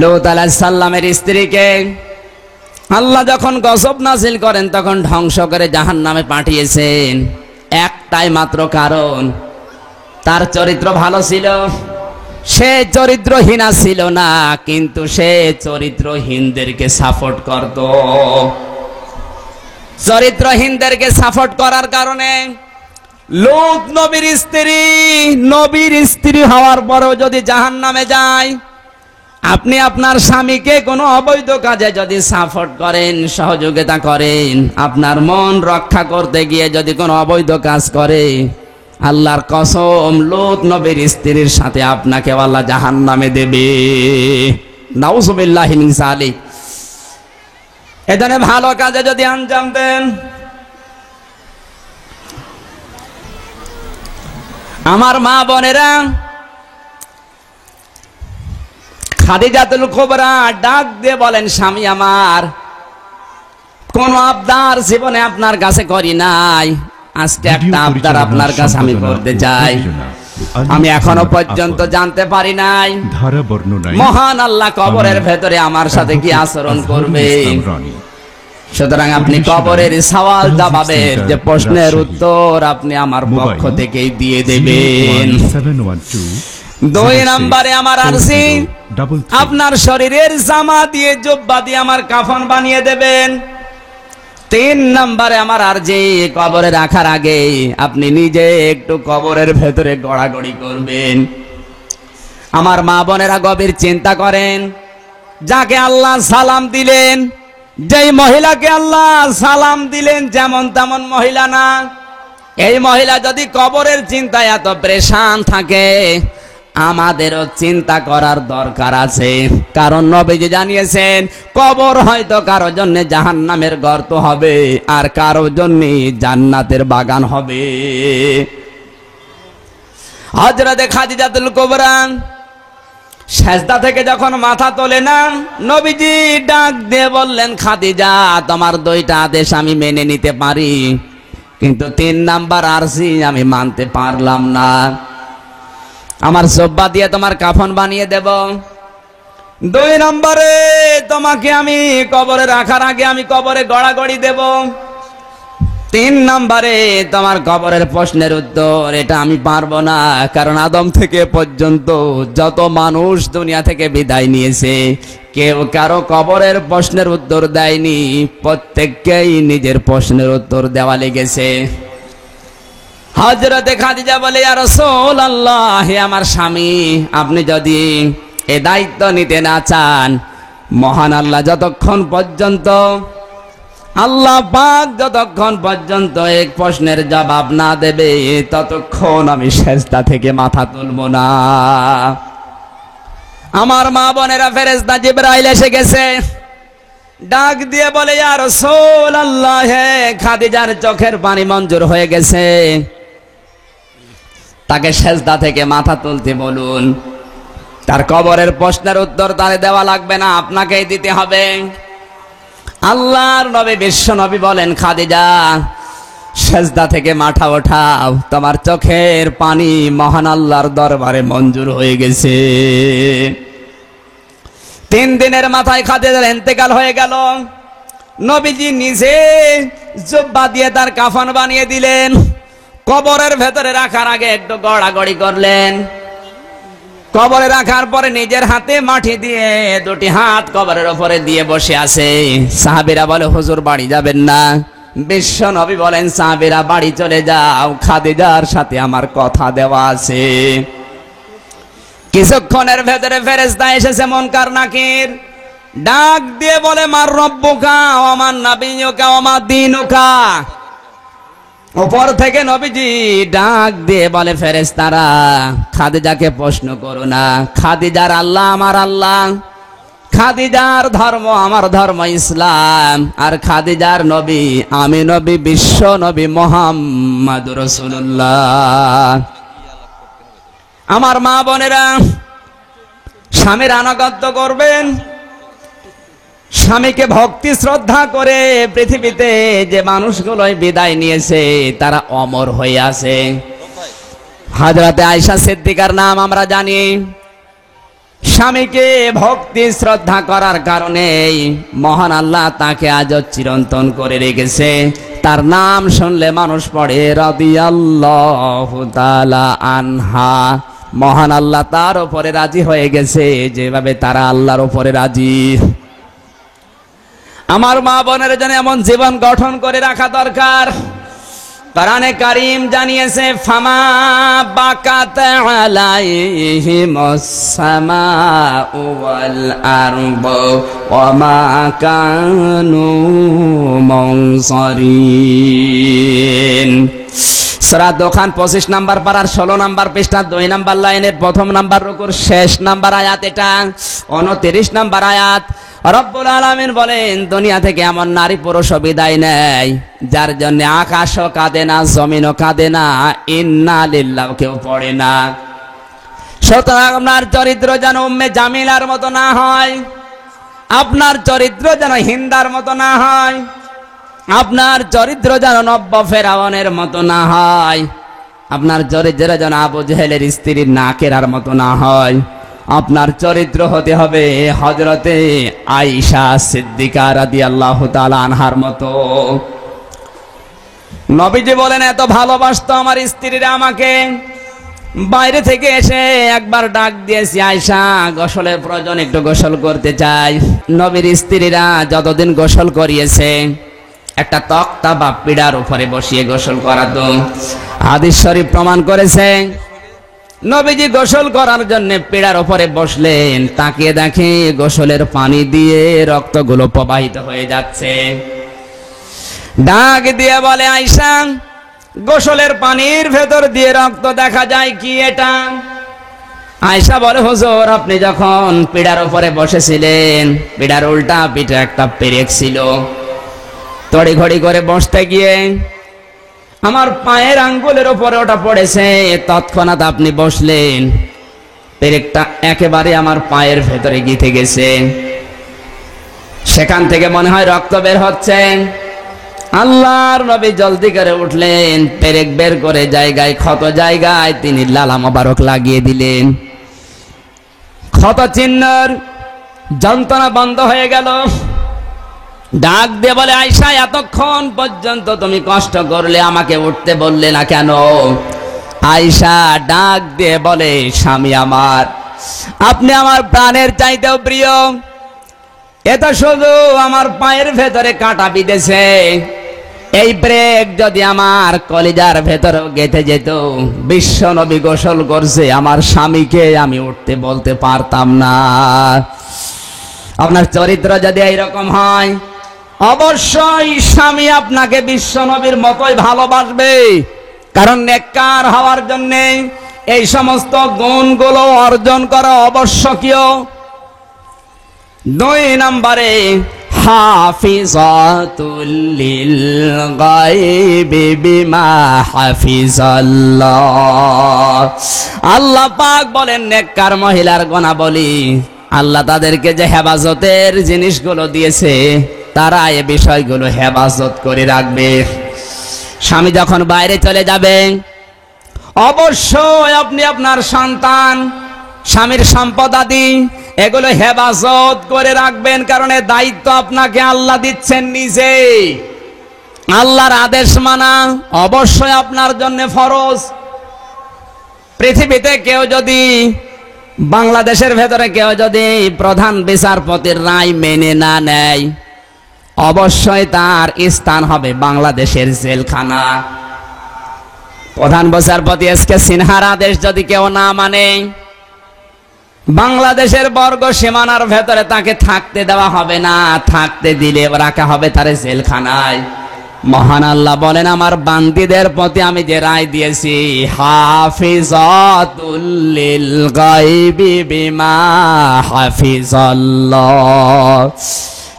লূত আলাইহিস সালামের স্ত্রীকে আল্লাহ যখন গজব নাজিল করেন, তখন ধ্বংস করে জাহান্নামে পাঠিয়েছেন, একটাই মাত্র কারণ, তার চরিত্র ভালো ছিল। সে চরিত্রহীনা ছিল না, কিন্তু সে চরিত্রহীনদেরকে সাপোর্ট করত। চরিত্রহীনদেরকে সাপোর্ট করার কারণে লূত নবীর স্ত্রী হওয়ার পরেও যদি জাহান্নামে যায়, আপনি আপনার স্বামীকে কোনো অবৈধ কাজে যদি সাপোর্ট করেন, সহযোগিতা করেন, আপনার মন রক্ষা করতে গিয়ে যদি কোনো অবৈধ কাজ করে, আল্লাহর কসম লূত নবীর স্ত্রীর সাথে আপনাকে আল্লাহ জাহান্নামে দেবে। নাউযুবিল্লাহি মিন যালিক। এজন্য ভালো কাজে যদি আঞ্জাম দেন, আমার মা বোনেরা, খাদিজাতুল কুবরা ডাক দিয়ে বলেন, স্বামী আমার, কোন আবদার জীবনে আপনার কাছে করি নাই, আজকে একটা আবদার আপনার কাছে আমি করতে চাই। আমি এখনো পর্যন্ত জানতে পারি নাই ধারা বর্ণনায় মহান আল্লাহ কবরের ভেতরে আমার সাথে কি আচরণ করবে। সুতরাং আপনি কবরের সওয়াল জবাবের যে প্রশ্নের উত্তর আপনি আমার পক্ষ থেকেই দিয়ে দেবেন। 2 নম্বরে আমার আরজি, আপনার শরীরের জামা দিয়ে জুব্বা দিয়ে আমার কাফন বানিয়ে দেবেন। 3 নম্বরে আমার আরজি, কবরে রাখার আগে আপনি নিজে একটু কবরের ভেতরে গড়াগড়ি করবেন। আমার মা বোনেরা গভীর চিন্তা করেন, যাকে আল্লাহ সালাম দিলেন, যেই মহিলাকে আল্লাহ সালাম দিলেন, যেমন তেমন মহিলা না। এই মহিলা যদি কবরের চিন্তায় এত পরেশান থাকে, আমাদেরও চিন্তা করার দরকার আছে। কারণ নবীজি জানিয়েছেন, কবর হয়তো কারো জন্য জাহান্নামের গর্ত হবে, আর কারো জন্য জান্নাতের বাগান হবে। হযরতে খাদিজাতুল কুবরা সেজদা থেকে যখন মাথা তোলে না, নবীজি ডাক দিয়ে বললেন, খাদিজা, তোমার 2টা আদেশ আমি মেনে নিতে পারি, কিন্তু 3 নাম্বার আরজি আমি মানতে পারলাম না। আমার জুব্বা দিয়ে তোমার কাফন বানিয়ে দেব। 2 নম্বরে তোমাকে আমি কবরে রাখার আগে আমি কবরে গড়াগড়ি দেব। 3 নম্বরে তোমার কবরের প্রশ্নের উত্তর এটা আমি পারবো না, কারণ আদম থেকে পর্যন্ত যত মানুষ দুনিয়া থেকে বিদায় নিয়েছে, কেউ কারো কবরের প্রশ্নের উত্তর দেয়নি, প্রত্যেককেই নিজের প্রশ্নের উত্তর দেওয়া লেগেছে। হযরতে খাদিজা বলে, ইয়া রাসূলুল্লাহ, হে আমার স্বামী, আপনি যদি এ দায়িত্ব নিতে না চান, মহান আল্লাহ যতক্ষণ পর্যন্ত, আল্লাহ পাক যতক্ষণ পর্যন্ত এক প্রশ্নের জবাব না দেবে, ততক্ষণ আমি সেজদা থেকে মাথা তুলব না। আমার মা বোনেরা, ফেরেশতা জিবরাইল এসে গেছে, ডাক দিয়ে বলে, ইয়া রাসূলুল্লাহ, হে খাদিজার চোখের পানি মঞ্জুর হয়ে গেছে, তাকে সেজদা থেকে মাথা তুলতে বলুন। তার কবরের প্রশ্নের উত্তর তারে দেওয়া লাগবে না, আপনাকেই দিতে হবে। আল্লাহর নবী, বিশ্ব নবী বলেন, খাদিজা, সেজদা থেকে মাথা ওঠাও, তোমার চোখের পানি মহান আল্লাহর দরবারে মঞ্জুর হয়ে গেছে। 3 দিনের মাথায় খাদিজার ইন্তেকাল হয়ে গেল। নবীজি নিজে জুব্বা দিয়ে তার কাফন বানিয়ে দিলেন। কবরের ভেতরে রাখার আগে একটু গড়াগড়ি করলেন। কবরে রাখার পরে নিজের হাতে মাটি দিয়ে 2টি হাত কবরের উপরে দিয়ে বসে আছে। সাহাবীরা বলে, হুজুর বাড়ি যাবেন না? বিশ্ব নবী বলেন, সাহাবীরা বাড়ি চলে যাও, খাদিজার সাথে আমার কথা দেওয়া আছে। কিছুক্ষণের ভেতরে ফেরেশতা এসেছে মুনকার নাকির, ডাক দিয়ে বলে, মার রব্বুকা ওয়া মান নাবিয়্যুকা ওয়া মা দীনুকা। উপর থেকে নবীজি ডাক দিয়ে বলে, ফেরেশতারা, খাদিজাকে প্রশ্ন করো না, খাদিজার আল্লাহ আমার আল্লাহ, খাদিজার ধর্ম আমার ধর্ম ইসলাম, আর খাদিজার নবী আমি নবী, বিশ্ব নবী মুহাম্মদুর রাসূলুল্লাহ। আমার মা বোনেরা, স্বামীর আনুগত্য করবেন, স্বামীকে ভক্তি শ্রদ্ধা করে পৃথিবীতে যে মানুষগুলোই বিদায় নিয়েছে তারা অমর হয়ে আছে। হযরতে আয়েশা সিদ্দিকার নাম আমরা জানি। স্বামীকে ভক্তি শ্রদ্ধা করার কারণে মহান আল্লাহ তাকে আজও চিরন্তন করে রেখেছে। তার নাম শুনলে মানুষ পড়ে রাদিয়াল্লাহু তাআলা আনহা। মহান আল্লাহ তার উপরে রাজি হয়ে গেছে যেভাবে তারা আল্লাহর উপরে রাজি। আমার মা বোনের জন্য এমন জীবন গঠন করে রাখা দরকার কোরআনে কারীম জানিয়েছে ফামা বাকাত আলাইহিমুস সামাউ ওয়াল আরদু ওয়া মা কানু মুনসারিন। সূরা দোকান 25 নাম্বার পারার 16 নাম্বার পৃষ্ঠা 2 নাম্বার লাইনের প্রথম নাম্বার রুকুর শেষ নাম্বার আয়াত, এটা 29 নাম্বার আয়াত। রব্বুল আলামিন বলেন দুনিয়া থেকে এমন নারী পুরুষ বিদায় নেয় যার জন্য আকাশও কাঁদে না, জমিনও কাঁদে না, ইন্না লিল্লাহ কেউ পড়ে না। সুতরাং আপনার চরিত্র যেন উম্মে জামিলার মতো না হয়, আপনার চরিত্র যেন হিন্দার মতো না হয়, আপনার চরিত্র যেন নব্য ফেরাউনের মতো না হয়, আপনার চরিত্র যেন আবু জেহেলের স্ত্রীর নাকেরার মতো না হয়। আপনার চরিত্র হতে হবে হযরতে আয়েশা সিদ্দিকা রাদিয়াল্লাহু তাআলা আনহার মতো। নবীজি বলেন এত ভালোবাসতো আমার স্ত্রীরা আমাকে, বাইরে থেকে এসে একবার ডাক দিয়েছি, আয়েশা গোসলের প্রয়োজন, একটু গোসল করতে চাই। নবীর স্ত্রীরা যতদিন গোসল করিয়েছে একটা তক্তা বা পিড়ার উপরে বসিয়ে গোসল করাতো। হাদিস শরীফ প্রমাণ করেছে নবীজি গোসল করার জন্য পিড়ার উপরে বসলেন, তাকিয়ে দেখে গোসলের পানি দিয়ে রক্তগুলো প্রবাহিত হয়ে যাচ্ছে। ডাক দিয়ে বলে আয়েশা, গোসলের পানির ভেতর দিয়ে রক্ত দেখা যায় কি এটা? আয়েশা বলে হুজুর আপনি যখন পিড়ার উপরে বসেছিলেন পিড়ার উল্টা পিঠে একটা পেরেক ছিল, তড়িঘড়ি করে বসতে গিয়ে আমার পায়ের আঙ্গুলের উপরে ওটা পড়েছে, তৎক্ষণাৎ আপনি বসলেন, পেরেকটা একেবারে আমার পায়ের ভেতরে গিথে গেছে, সেখান থেকে মনে হয় রক্ত বের হচ্ছে। আল্লাহর নবী জলদি করে উঠলেন, পেরেক বের করে জায়গায় ক্ষত জায়গায় তিনি লালা মোবারক লাগিয়ে দিলেন। ক্ষত চিহ্নের যন্ত্রণা বন্ধ হয়ে গেল। ডাক দিয়ে বলে আয়েশা এতক্ষণ পর্যন্ত তুমি কষ্ট করলে, আমাকে উঠতে বললে না কেন? আয়েশা ডাক দিয়ে বলে স্বামী আমার, আপনি আমার প্রাণের চাইতেও প্রিয়, এটা শুধু আমার পায়ের ভেতরে কাঁটা বিঁধেছে, এই ব্রেক যদি আমার কলিজার ভেতরেও গেঁথে যেত, বিশ্ব নবী গোসল করছে আমার স্বামীকে আমি উঠতে বলতে পারতাম না। আপনার চরিত্র যদি এইরকম হয় অবশ্যই স্বামী আপনাকে বিশ্ব নবীর মতোই ভালোবাসবে, কারণ নেককার হওয়ার জন্য এই সমস্ত গুণগুলো অর্জন করা আবশ্যকীয়। 2 নম্বরে হাফিজাতুল লিল গায়বি বিমা হাফিজাল্লাহ। আল্লাহ পাক বলেন নেককার মহিলার গুণাবলী, আল্লাহ তাদেরকে যে হেফাজতের জিনিসগুলো দিয়েছে তারা এই বিষয়গুলো হেফাজত করে রাখবে। স্বামী যখন বাইরে চলে যাবে অবশ্যই আপনি আপনার সন্তান, স্বামীর সম্পদ আদি এগুলো হেফাজত করে রাখবেন, কারণ এর দায়িত্ব আপনাকে আল্লাহ দিচ্ছেন নিজে। আল্লাহর আদেশ মানা অবশ্যই আপনার জন্য ফরজ। পৃথিবীতে কেউ যদি, বাংলাদেশের ভেতরে কেউ যদি প্রধান বিচারপতির রায় মেনে না নেয় অবশ্যই তার স্থান হবে বাংলাদেশের জেলখানা। প্রধান বিচারপতি এসকে সিনহার আদেশ যদি কেউ না মানে বাংলাদেশের বর্গ সীমানার ভেতরে তাকে থাকতে দেওয়া হবে না, থাকতে দিলে রাখা হবে তার জেলখানায়। মহান আল্লাহ বলেন আমার বান্দীদের প্রতি আমি যে রায় দিয়েছি হাফিজাতুল লিল গায়বি বিমা হাফিজাল্লাহ,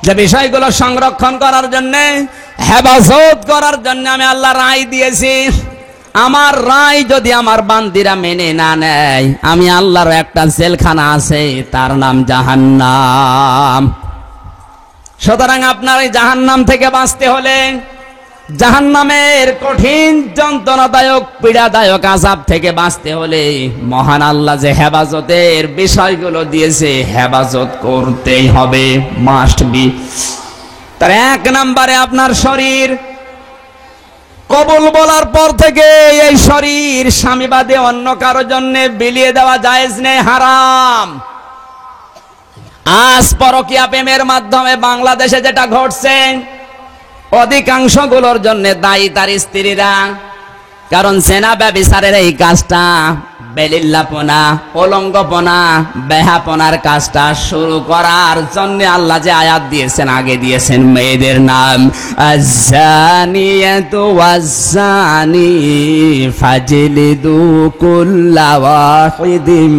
যে বিষয়গুলো সংরক্ষণ করার জন্য হেফাজত করার জন্য আমি আল্লাহ রায় দিয়েছি, আমার রায় যদি আমার বান্দীরা মেনে না নেয় আমি আল্লাহর একটা জেলখানা আছে তার নাম জাহান্নাম। সুতরাং আপনার এই জাহান্নাম থেকে বাঁচতে হলে, জাহান্নামের কঠিন যন্ত্রণাদায়ক পীড়াদায়ক আযাব থেকে বাঁচতে হলে মহান আল্লাহ যে হেফাজতের বিষয়গুলো দিয়েছে হেফাজত করতেই হবে, মাস্ট বি। তার 1 নম্বরে আপনার শরীর। কবুল বলার পর থেকে এই শরীর স্বামী বাদে অন্য কারোর জন্য বিলিয়ে দেওয়া জায়েজ নেই, হারাম। আজ পরকীয়া প্রেমের মাধ্যমে বাংলাদেশে যেটা ঘটছে অধিকাংশগুলোর জন্য দায়ী তার স্ত্রীরা। কারণ জেনা ব্যভিচারের এই কাজটা, বেলিল্লাপনা, উলঙ্গপনা, বেহাপনার কাজটা শুরু করার জন্য আল্লাহ যে আয়াত দিয়েছেন, আগে দিয়েছেন মেয়েদের নাম, আয-যানিয়াতু ওয়াজ-যানি ফাজলিদু কুল্লা ওয়াহিদিম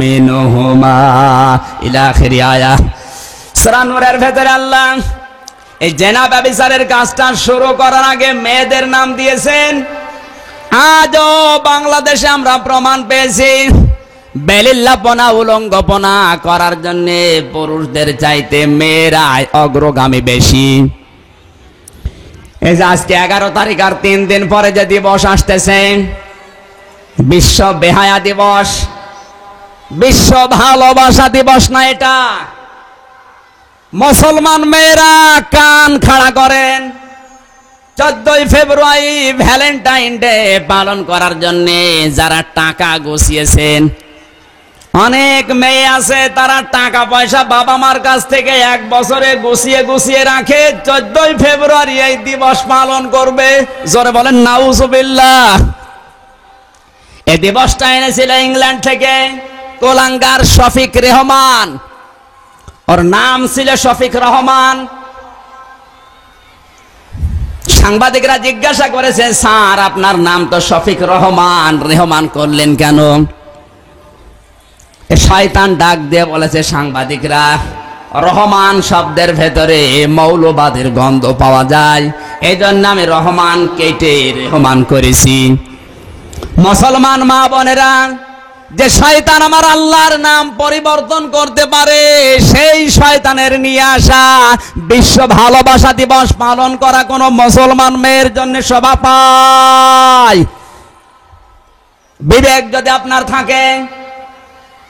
মিনহুমা ইলা আখিরি আয়াত। সূরা নূরের ভেতরে আল্লাহ এই জেনা ব্যভিচারের কাজটা শুরু করার আগে মেয়েদের নাম দিয়েছেন। আজও বাংলাদেশে আমরা প্রমাণ পেয়েছি বেলিল্লাপনা, উলঙ্গপনা করার জন্য পুরুষদের চাইতে মেয়েরাই অগ্রগামী বেশি। এই যে আজকে 11 তারিখ আর 3 দিন পরে যে দিবস আসতেছে, বিশ্ব বেহায়া দিবস, বিশ্ব ভালোবাসা দিবস না এটা। মুসলমান মেয়েরা কান খাড়া করেন। 14 ফেব্রুয়ারি ভ্যালেন্টাইন ডে পালন করার জন্য যারা টাকা গুছিয়েছেন, অনেক মেয়ে আছে তারা টাকা পয়সা বাবা মার কাছ থেকে 1 বছরে গুছিয়ে গুছিয়ে রাখে, 14 ফেব্রুয়ারি এই দিবস পালন করবে। জোরে বলেন নাউজুবিল্লাহ। এই দিবসটা এনেছিল ইংল্যান্ড থেকে কোলাঙ্গার শফিক রেহমান। ওর নাম ছিল শফিক রহমান। সাংবাদিকরা জিজ্ঞাসা করেছে, স্যার আপনার নাম তো শফিক রহমান, রেহমান করলেন কেন? শয়তান ডাক দিয়ে বলেছে সাংবাদিকরা, রহমান শব্দের ভেতরে মৌলবাদের গন্ধ পাওয়া যায়, এই জন্য আমি রহমান কেটে রেহমান করেছি। মুসলমান মা বোনেরা, যে শয়তান আমার আল্লাহর নাম পরিবর্তন করতে পারে, সেই শয়তানের নিয়ে আসা বিশ্ব ভালোবাসা দিবস পালন করা কোন মুসলমান মেয়ের জন্য শোভা পায়? বিবেক যদি আপনার থাকে,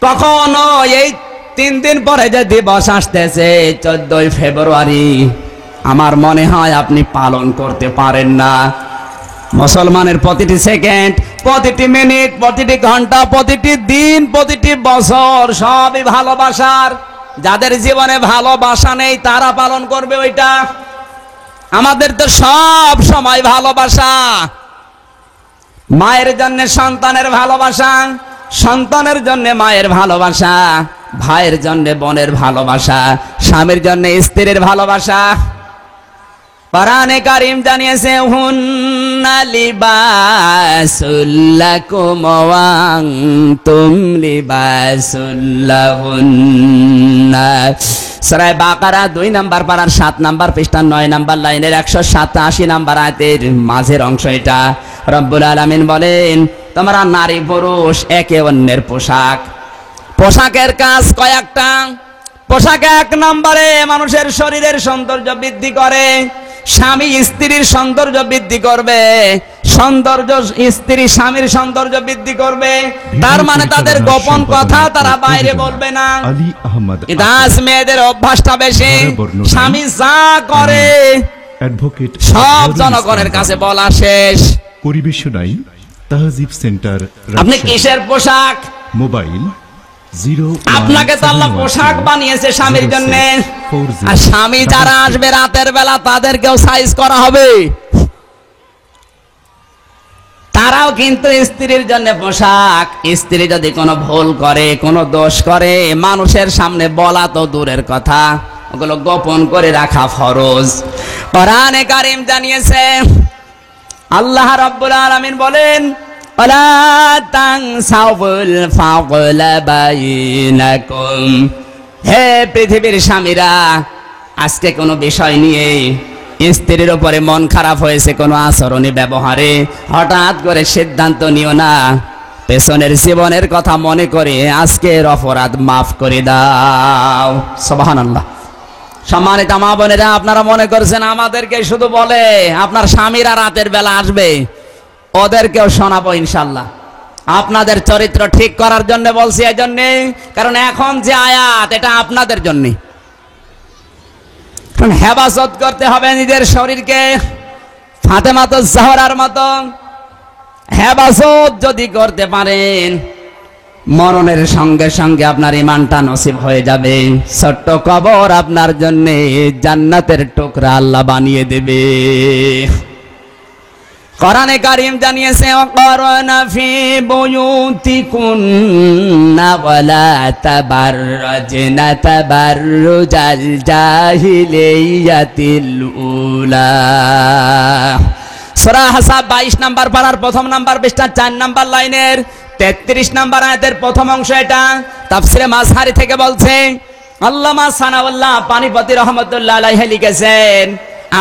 কখনো এই 3 দিন পরে যে দিবস আসতেছে 14 ফেব্রুয়ারি, আমার মনে হয় আপনি পালন করতে পারেন না। মুসলমানের প্রতিটি সেকেন্ড, প্রতিটি মিনিট, প্রতিটি ঘন্টা, প্রতিটি দিন, প্রতিটি বছর সবই ভালোবাসার। যাদের জীবনে ভালোবাসা নেই তারা পালন করবে ওইটা। আমাদের তো সব সময় ভালোবাসা। মায়ের জন্য সন্তানের ভালোবাসা, সন্তানের জন্য মায়ের ভালোবাসা, ভাইয়ের জন্য বোনের ভালোবাসা, স্বামীর জন্য স্ত্রীর ভালোবাসা। কোরআনে কারীম জানিয়েছে, হুন্না লিবাসুল লাকুম ওয়া আনতুম লিবাসুল লাহুন্না। সূরা বাকারা 2 নম্বর পারার 7 নম্বর পৃষ্ঠা 9 নম্বর লাইনের 187 নম্বর আয়াতের মাঝের অংশ এটা। রব্বুল আলামিন বলেন, তোমরা নারী পুরুষ একে অন্যের পোশাক। পোশাকের কাজ কয়েকটা। পোশাক 1 নম্বরে মানুষের শরীরের সৌন্দর্য বৃদ্ধি করে। স্বামী স্ত্রীর সৌন্দর্য বৃদ্ধি করবে, সৌন্দর্য স্ত্রী স্বামীর সৌন্দর্য বৃদ্ধি করবে। তার মানে তাদের গোপন কথা তারা বাইরে বলবে না। কিন্তু আজ মেয়েদের অভ্যাসটা বেশি, স্বামী যা করে সব জনগণের কাছে বলা শেষ। পরিবেশনায় তাহজিব সেন্টার। আপনি কিসের পোশাক? মোবাইল আপনাকে তো আল্লাহ পোশাক বানিয়েছে স্বামীর জন্য, আর স্বামী যারা আসবে রাতের বেলা তাদেরকেও সাইজ করা হবে। তারাও কিন্তু স্ত্রীর জন্য পোশাক। স্ত্রী যদি কোনো ভুল করে, কোনো দোষ করে, মানুষের সামনে বলা তো দূরের কথা, ওগুলো গোপন করে রাখা ফরজ। কোরআনে কারীম জানিয়েছে, আল্লাহ রাব্বুল আলামিন বলেন, ওয়ালা তানসাউল ফাদলা বাইনাকুম। হে পৃথিবীর স্বামীরা, আজকে কোনো বিষয় নিয়ে স্ত্রীর উপরে মন খারাপ হয়েছে কোনো আচরণী ব্যবহারে, হঠাৎ করে সিদ্ধান্ত নিও না। পেছনের জীবনের কথা মনে করে আজকের অপরাধ মাফ করে দাও। সুবহানাল্লাহ। সম্মানিত মা বোনেরা, আপনারা মনে করছেন আমাদেরকে শুধু বলে, আপনার স্বামীরা রাতের বেলা আসবে, ওদেরকেও শোনাবো ইনশাল্লাহ। আপনাদের চরিত্র ঠিক করার জন্য বলছি, এই জন্যে কারণ এখন যে আয়াত এটা আপনাদের জন্য। হেফাজত করতে হবে নিজের শরীরকে, ফাতেমাতুজ জাহরার মতো হেফাজত যদি করতে পারেন, মরণের সঙ্গে সঙ্গে আপনার ইমানটা নসিব হয়ে যাবে। ছোট্ট কবর আপনার জন্য জান্নাতের টুকরা আল্লাহ বানিয়ে দেবে। কোরআনে কারীম জানিয়েছে, ওয়াকরনা ফি বুয়ুতিকুন্না ওয়ালা তাবাররাজনা তাবাররুজাল জাহিলিয়াতিল উলা। সূরা আহজাব 22 নম্বর পারার প্রথম নম্বর পৃষ্ঠা 4 নম্বর লাইনের 33 নম্বর আয়াতের প্রথম অংশ। এটা তাফসিরে মাজহারি থেকে বলছে, আল্লামা সানাউল্লাহ পানিপতি রহমাতুল্লাহ আলাইহি লিখেছেন,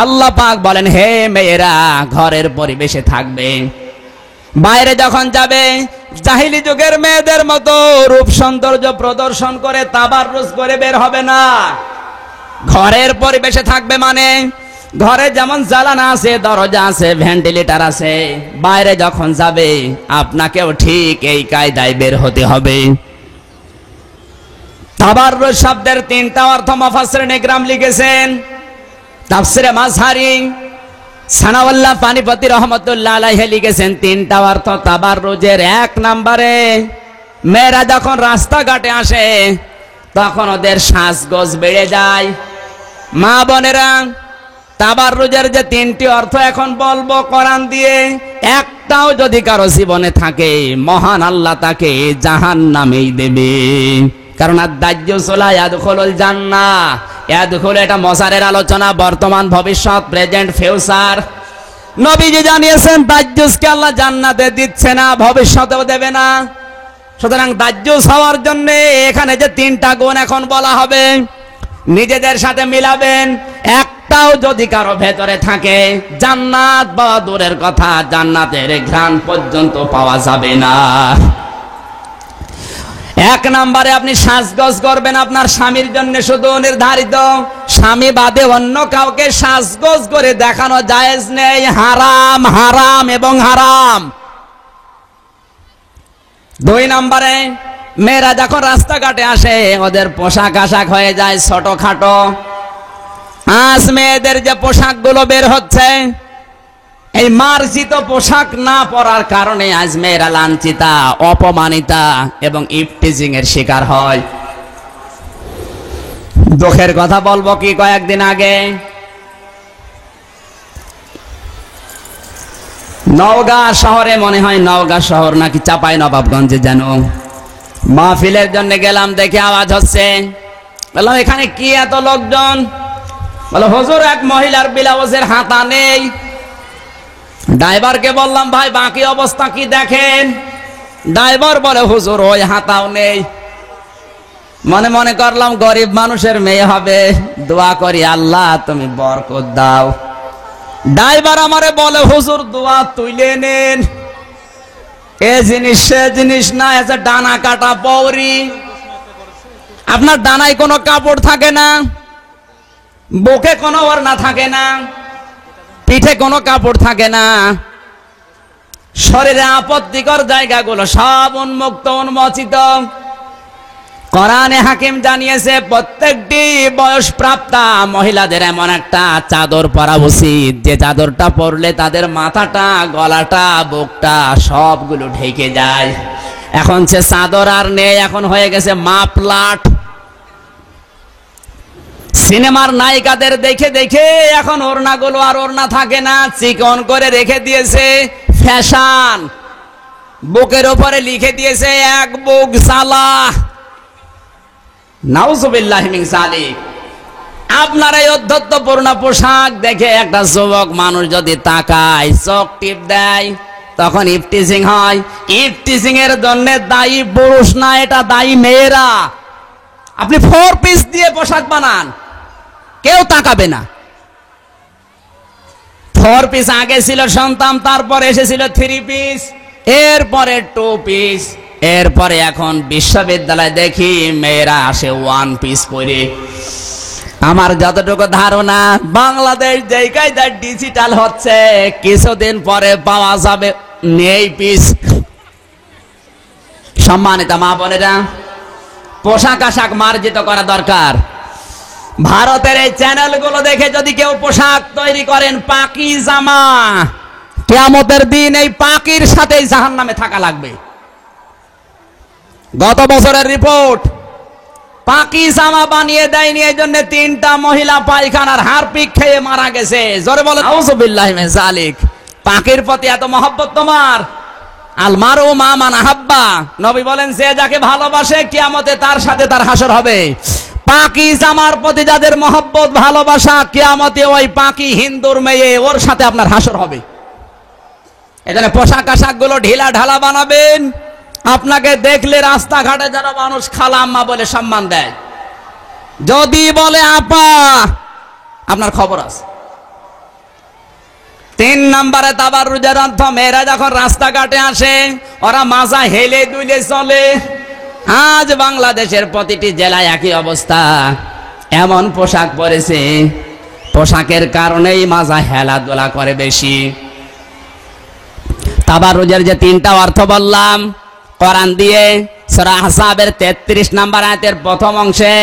আল্লাহ পাক বলেন, হে মেয়েরা ঘরের পরিবেশে থাকবে, বাইরে যখন যাবে জাহিলি যুগের মেয়েদের মতো রূপ সৌন্দর্য প্রদর্শন করে তাবাররুজ করে বের হবে না। ঘরের পরিবেশে থাকবে মানে ঘরে যেমন জ্বালানা আছে, দরজা আছে, ভেন্টিলেটর আছে, বাইরে যখন যাবে আপনাকেও ঠিক এই কায়দায় বের হতে হবে। তাবাররুজ শব্দের 3টা অর্থ মুফাসসিরিন ইকরাম লিখেছেন। তাফসিরে মাজহারি সানাউল্লাহ পানিপতি রহমাতুল্লাহ আলাইহি লিখেছেন 3টা অর্থ তাবাররুজের। 1 নম্বরে মেয়েরা যখন রাস্তাঘাটে আসে তখন ওদের সাজগোজ বেড়ে যায়। মা বোনেরা, তাবাররুজের যে 3টি অর্থ এখন বলবো কোরআন দিয়ে, একটাও যদি কারো জীবনে থাকে মহান আল্লাহ তাকে জাহান্নামেই দেবে। কারণ আদ-দাজ্জুলা ইয়াদখুলুল জান্নাহ, ইয়াদখুল এটা মসারের আলোচনা, বর্তমান ভবিষ্যৎ প্রেজেন্ট ফিউচার। নবীজি জানিয়েছেন দাজ্জুজকে আল্লাহ জান্নাতে দিচ্ছে না, ভবিষ্যতেও দেবে না। সুতরাং দাজ্জুজ হওয়ার জন্য এখানে যে 3টা গুণ এখন বলা হবে নিজেদের সাথে মিলাবেন। একটাও যদি কারো ভেতরে থাকে জান্নাত পাওয়া দূরের কথা, জান্নাতের ঘ্রাণ পর্যন্ত পাওয়া যাবে না। 1 নম্বরে আপনি সাজগোজ করবেন আপনার স্বামীর জন্য, শুধু নির্ধারিত স্বামী বাদে অন্য কাউকে সাজগোজ করে দেখানো জায়েজ নেই, হারাম, হারাম এবং হারাম। 2 নম্বরে মেয়েরা যখন রাস্তাঘাটে আসে ওদের পোশাক আশাক হয়ে যায় ছোটখাটো। আজ মেয়েদের যে পোশাকগুলো বের হচ্ছে, এই মার্জিত পোশাক না পরার কারণে আজ মেয়েরা লাঞ্ছিতা, অপমানিতা এবং ইফটিজিং এর শিকার হয়। দুঃখের কথা বলবো কি, কয়েকদিন আগে নওগাঁ শহরে, মনে হয় নওগাঁ শহর নাকি চাঁপাইনবাবগঞ্জে যেন, মাহফিলের জন্য গেলাম, দেখে আওয়াজ হচ্ছে। বললাম এখানে কি এত লোকজন? বলে হুজুর এক মহিলার ব্লাউজের হাতা নেই। ড্রাইভারকে বললাম ভাই বাকি অবস্থা কি দেখেন। ড্রাইভার বলে হুজুর ওই হাতাও নেই। মনে মনে করলাম গরিব মানুষের মেয়ে হবে, দোয়া করি আল্লাহ তুমি বরকত দাও। ড্রাইভার আমারে বলে হুজুর দোয়া তুলে নেন, এ জিনিস সে জিনিস না, এসে ডানা কাটা পৌরি। আপনার ডানায় কোনো কাপড় থাকে না, বুকে কোনো ওড়না থাকে না, পিঠে কোনো কাপড় থাকে না, শরীরে আপত্তিকর জায়গাগুলো সব উন্মুক্ত, উন্মোচিত। কোরআনে হাকিম জানিয়েছে প্রত্যেকটি বয়সপ্রাপ্তা মহিলাদের এমন একটা চাদর পরা উচিত যে চাদরটা পরলে তাদের মাথাটা, গলাটা, বুকটা সবগুলো ঢেকে যায়। এখন সে চাদর আর নেই, এখন হয়ে গেছে মাফলাট। সিনেমার নায়িকাদের দেখে দেখে এখন ওড়নাগুলো আর ওড়না থাকে না, চিকন করে রেখে দিয়েছে ফ্যাশন। বুকের উপরে লিখে দিয়েছে এক বুক জ্বালা। নাউজুবিল্লাহি মিন যালিক। আপনার এই অধ্যত্বপূর্ণ পোশাক দেখে একটা যুবক মানুষ যদি তাকায়, চোখ টিপ দেয়, তখন ইফটিজিং হয়। ইফটিজিং এর জন্য দায়ী পুরুষ না, এটা দায়ী মেয়েরা। আপনি 4 পিস দিয়ে পোশাক বানান, কেউ তাকাবে না। 4 পিস আগে ছিল সন্তান, তারপরে এসেছিল 3 পিস, এরপরে 2 পিস, এরপরে এখন বিশ্ববিদ্যালয় দেখি মেয়েরা আসে 1 পিস পরে। আমার যতটুকু ধারণা বাংলাদেশ যেই কায়দায় ডিজিটাল হচ্ছে, কিছুদিন পরে পাওয়া যাবে নেই পিস। সম্মানিত মা বোনেরা, পোশাক আশাক মার্জিত করা দরকার। ভারতের এই চ্যানেলগুলো দেখে যদি কেউ পোশাক তৈরি করেন পাকি জামা, কিয়ামতের দিন এই পাকির সাথে জাহান্নামে থাকা লাগবে। গত বছরের রিপোর্ট, পাকি জামা বানিয়ে দেয়নি, এই জন্য 3টা মহিলা পায়খানার হারপিক খেয়ে মারা গেছে। জোরে বলেন আউযুবিল্লাহি মিন যালিক। পাকির প্রতি এত মহব্বত তোমার। আল মারু মা মান আহাব্বা, নবী বলেন যে যাকে ভালোবাসে কিয়ামতে তার সাথে তার হাসর হবে। পাকি জামার প্রতি যাদের মহব্বত ভালোবাসা, কিয়ামতে ওই পাকি হিন্দুর মেয়ে ওর সাথে আপনার হাসর হবে। এজন্য পোশাক আশাক গুলো ঢিলা ঢালা বানাবেন। আপনাকে দেখলে রাস্তাঘাটে যারা মানুষ খালা আম্মা বলে সম্মান দেয়, যদি বলে আপা আপনার খবর আছে। 3 নম্বরে তাবাররুজের অর্থ, মেয়েরা যখন রাস্তাঘাটে আসে ওরা মাজা হেলে দুলে চলে। আজ বাংলাদেশের প্রতিটি জেলায় একই অবস্থা, এমন পোশাক পরেছে, পোশাকের কারণেই মাজা হেলাদোলা করে বেশি। তাবাররুজের যে 3টা অর্থ বললাম কোরআন দিয়ে, সূরা আহজাবের 33 নম্বর আয়াতের প্রথম অংশে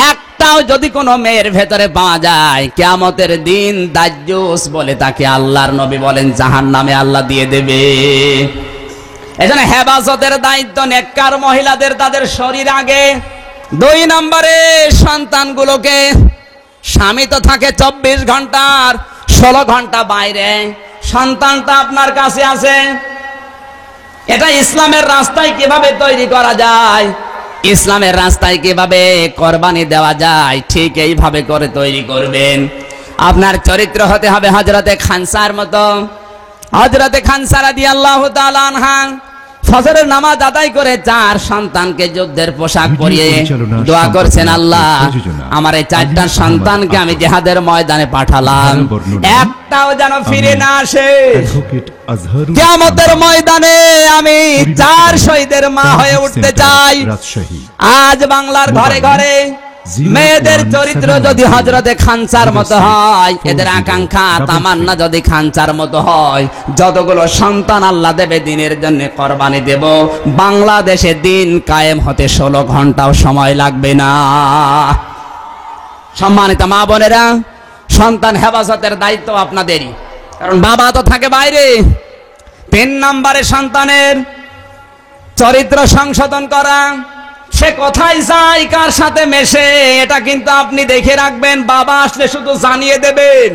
একটাও যদি কোনো মেয়ের ভেতরে পাওয়া যায়, কিয়ামতের দিন দাজ্জুস বলে তাকে আল্লাহর নবী বলেন জাহান্নামে আল্লাহ দিয়ে দেবে। এজন্য হেফাজতের দায়িত্ব নেককার মহিলাদের, তাদের শরীর আগে। 2 নম্বরে সন্তানগুলোকে, স্বামী তো থাকে 24 ঘন্টার 16 ঘন্টা বাইরে, সন্তানটা আপনার কাছে আছে। এটা ইসলামের রাস্তায় কিভাবে তৈরি করা যায়, ইসলামের রাস্তায় কিভাবে কোরবানি দেওয়া যায়, ঠিক এইভাবে করে তৈরি করবেন। আপনার চরিত্র হতে হবে হযরতে খানসার মতো। হযরতে খানসা রাদিয়াল্লাহু তাআলা আনহা ফজরের নামাজ আদায় করে 4 সন্তানকে যুদ্ধের পোশাক পরিয়ে দোয়া করছেন, আল্লাহ আমার এই 4টা সন্তানকে আমি জিহাদের ময়দানে পাঠালাম, একটাও যেন ফিরে না আসে। কিয়ামতের ময়দানে আমি 4 শহীদের মা হয়ে উঠতে চাই। আজ বাংলার ঘরে ঘরে মেয়েদের চরিত্র যদি হযরতে খানসার মতো হয়, এদের আকাঙ্ক্ষা তামান্না যদি খানসার মতো হয়, যতগুলো সন্তান আল্লাহ দেবে দিনের জন্য কোরবানি দেব, বাংলাদেশে দিন কায়েম হতে 16 ঘন্টাও সময় লাগবে না। সম্মানিত মা বোনেরা, সন্তান হেফাজতের দায়িত্ব আপনাদেরই, কারণ বাবা তো থাকে বাইরে। 3 নম্বরে সন্তানের চরিত্র সংশোধন করা, সে কোথায় যায়, কার সাথে মেশে, এটা কিন্তু আপনি দেখে রাখবেন। বাবা আসলে শুধু জানিয়ে দেবেন।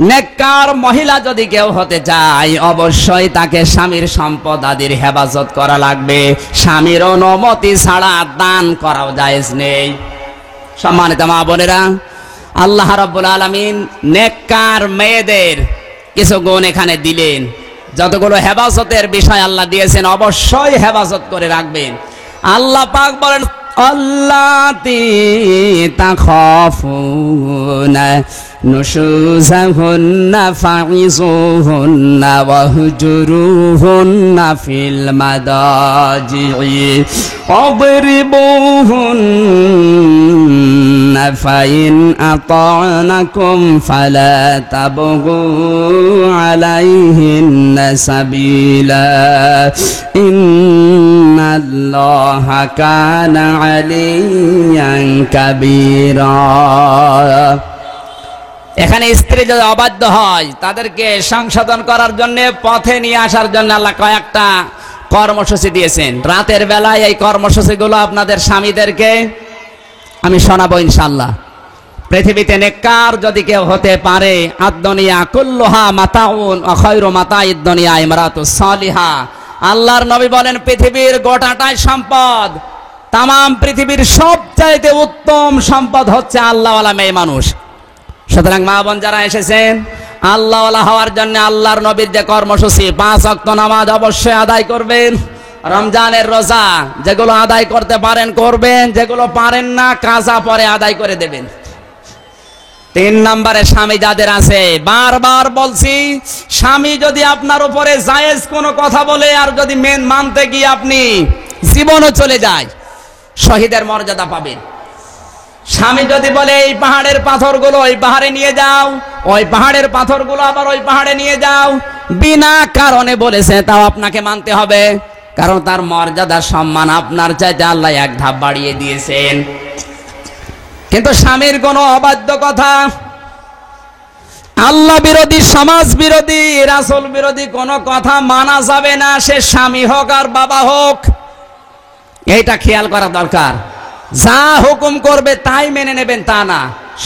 নেককার মহিলা যদি কেউ হতে চায়, অবশ্যই তাকে স্বামীর সম্পদ আদির হেফাজত করা লাগবে। স্বামীর অনুমতি ছাড়া দান করাও জায়েজ নেই। সম্মানিত মা বোনেরা, আল্লাহ রাব্বুল আলামিন নেককার মেয়েদের কিছু গুণ এখানে দিলেন। যতগুলো হেফাজতের বিষয় আল্লাহ দিয়েছেন, অবশ্যই হেফাজত করে রাখবেন। আল্লাহ পাক বলেন, আল্লাতি তাখাফুনা নুশুজাহুন্না ফাইযুহুন্না ওয়াহজুরুহুন্না ফিল মাদাজি'i ওয়াদরিবুহুন্না ফাইন আতা'নাকুম ফালা তাবগু আলাইহিন্না সাবিলা ইন্নাল্লাহা কানা আলিয়ান কাবীরা। এখানে স্ত্রী যদি অবাধ্য হয়, তাদেরকে সংশোধন করার জন্য, পথে নিয়ে আসার জন্য আল্লাহ কয়েকটা কর্মসূচি দিয়েছেন। রাতের বেলায় এই কর্মসূচিগুলো আপনাদের স্বামীদেরকে আমি শোনাবো ইনশাআল্লাহ। পৃথিবীতে নেককার যদি কেউ হতে পারে, আদ-দুনিয়া কুল্লুহা মাতাউন ওয়া খায়রু মাতাইদ দুনিয়া ইমরাতুস সালিহা। আল্লাহর নবী বলেন, পৃথিবীর গোটাটাই সম্পদ, তাম পৃথিবীর সবচাইতে উত্তম সম্পদ হচ্ছে আল্লাহওয়ালা মেয়ে মানুষ। সুতরাং মা বোন যারা এসেছেন, আল্লাহওয়ালা হওয়ার জন্য আল্লাহর নবীর যে কর্মসূচি, 5 ওয়াক্ত নামাজ অবশ্যই আদায় করবেন। রমজানের রোজা যেগুলো আদায় করতে পারেন করবেন, যেগুলো পারেন না কাজা পরে আদায় করে দেবেন। 3 নম্বরে স্বামী যাদের আছে, বারবার বলছি, স্বামী যদি আপনার উপরে জায়েজ কোনো কথা বলে আর যদি মানতে গিয়ে আপনি জীবনও চলে যায়, শহীদের মর্যাদা পাবেন। স্বামী যদি বলে এই পাহাড়ের পাথরগুলো ওই পাহাড়ে নিয়ে যাও, ওই পাহাড়ের পাথরগুলো আবার ওই পাহাড়ে নিয়ে যাও, বিনা কারণে বলেছে, তাও আপনাকে মানতে হবে, কারণ তার মর্যাদা সম্মান আপনার চাইতে আল্লাহ 1 ধাপ বাড়িয়ে দিয়েছেন। কিন্তু স্বামীর কোনো অবাধ্য কথা, আল্লাহ বিরোধী, সমাজ বিরোধী, রাসূল বিরোধী কোনো কথা মানা যাবে না, সে স্বামী হোক আর বাবা হোক। এইটা খেয়াল করা দরকার। যা হুকুম করবে তাই মেনে নেবেন তা না,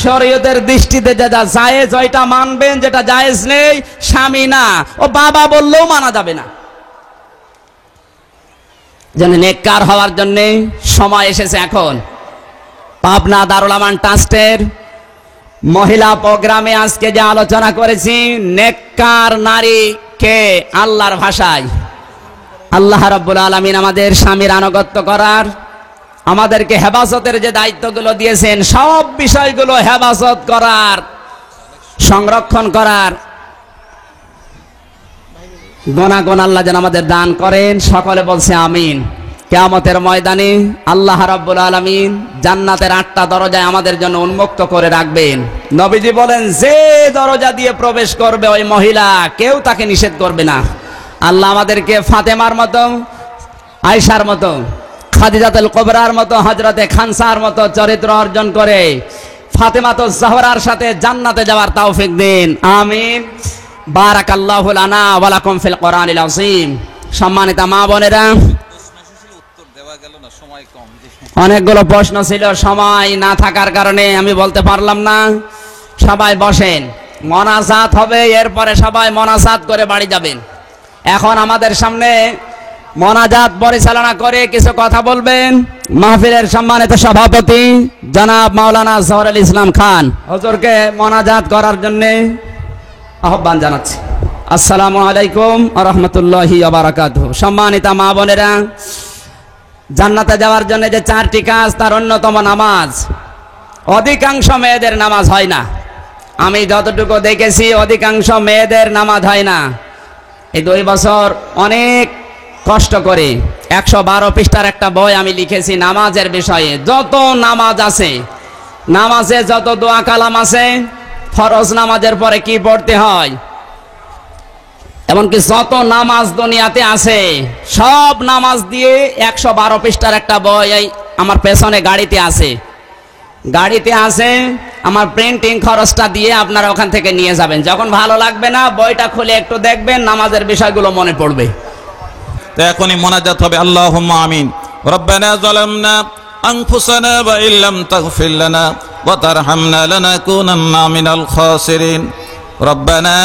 শরীয়তের দৃষ্টিতে যেটা জায়েজ ওইটা মানবেন, যেটা জায়েজ নেই স্বামী না ও বাবা বললেও মানা যাবে না। যেন নেককার হওয়ার জন্য সময় এসেছে এখন। পাবনা দারুল আমান ট্রাস্টের মহিলা প্রোগ্রামে আজকে যে আলোচনা করেছি, নেককার নারী কে আল্লাহর ভাষায় আল্লাহ রাব্বুল আলামিন আমাদের স্বামীর আনুগত্য করার, আমাদেরকে হেফাজতের যে দায়িত্বগুলো দিয়েছেন সব বিষয়গুলো হেফাজত করার, সংরক্ষণ করার গুণাগুণ আল্লাহ যেন আমাদের দান করেন। সকলে বলছে আমিন। কিয়ামতের ময়দানে আল্লাহ রাব্বুল আলামিন জান্নাতের 8টা দরজায় আমাদের জন্য উন্মুক্ত করে রাখবেন। নবীজি বলেন, যে দরজা দিয়ে প্রবেশ করবে ওই মহিলা কেউ তাকে নিষেধ করবে না। আল্লাহ আমাদেরকে ফাতেমার মতো, আয়েশার মতো, খাদিজাতুল কুবরার মতো, হযরতে খানসার মতো চরিত্র অর্জন করে ফাতেমাতুজ জাহরার সাথে জান্নাতে যাওয়ার তৌফিক দিন, আমিন। বারাকাল্লাহু লানা ওয়া লাকুম ফিল কোরআনিল আযীম। সম্মানিত মা বোনেরা, অনেকগুলো প্রশ্ন ছিল, সময় না থাকার কারণে আমি বলতে পারলাম না। সবাই বসেন, মোনাজাত হবে, এরপরে সবাই মোনাজাত করে বাড়ি যাবেন। এখন আমাদের সামনে মোনাজাত পরিচালনা করে কিছু কথা বলবেন মাহফিলের সম্মানিত সভাপতি জনাব মাওলানা জহুরুল ইসলাম খান। হুজুরকে মোনাজাত করার জন্য আহ্বান জানাচ্ছি। আসসালামু আলাইকুম ওয়া রাহমাতুল্লাহি ওয়া বারাকাতুহু। সম্মানিত মা বোনেরা, জান্নাতে যাওয়ার জন্য যে 4টি কাজ, তার অন্যতম নামাজ। অধিকাংশ মেয়েদের নামাজ হয় না, আমি যতটুকু দেখেছি অধিকাংশ মেয়েদের নামাজ হয় না। এই 2 বছর অনেক কষ্ট করে 112 পৃষ্ঠার একটা বই আমি লিখেছি নামাজের বিষয়ে। যত নামাজ আছে, নামাজে যত দোয়া কালাম আছে, ফরজ নামাজের পরে কি পড়তে হয়, এমনকি যত নামাজ দুনিয়াতে আছে সব নামাজ দিয়ে 112 পৃষ্ঠার একটা বই এই আমার পেছনে গাড়িতে আছে। আমার প্রিন্টিং খরচটা দিয়ে আপনারা ওখান থেকে নিয়ে যাবেন। যখন ভালো লাগবে না বইটা খুলে একটু দেখবেন, নামাজের বিষয়গুলো মনে পড়বে। তো এখনই মোনাজাত হবে। আল্লাহুম্মা আমিন। রব্বানা যালামনা আনফুসানা ওয়া ইল্লাম তাগফির লানা ওয়া তারহামনা লানাকুনান্না মিনাল খাসিরিন। রব্বানা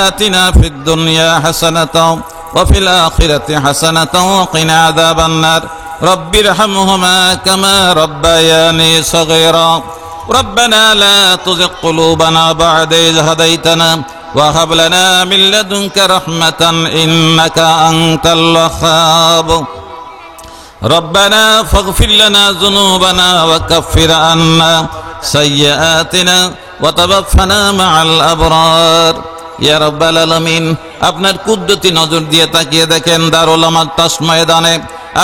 আতিনা ফিদ দুনিয়া হাসানাতাও ওয়া ফিল আখিরাতি হাসানাতাও ওয়া কিনা আযাবান নার। রব্বিরহামহুমা কামা রাব্বায়ানি সাগীরা। ربنا لا تزغ قلوبنا بعد إذ هديتنا وهب لنا من لدنك رحمة إنك أنت الوهاب. ربنا فاغفر لنا ذنوبنا وكفر عنا سيئاتنا وتوفنا مع الأبرار. ইয়া রাব্বাল আলামিন, আপনার কুদরতি নজর দিয়ে তাকিয়ে দেখেন দারুল আমান তাস ময়দানে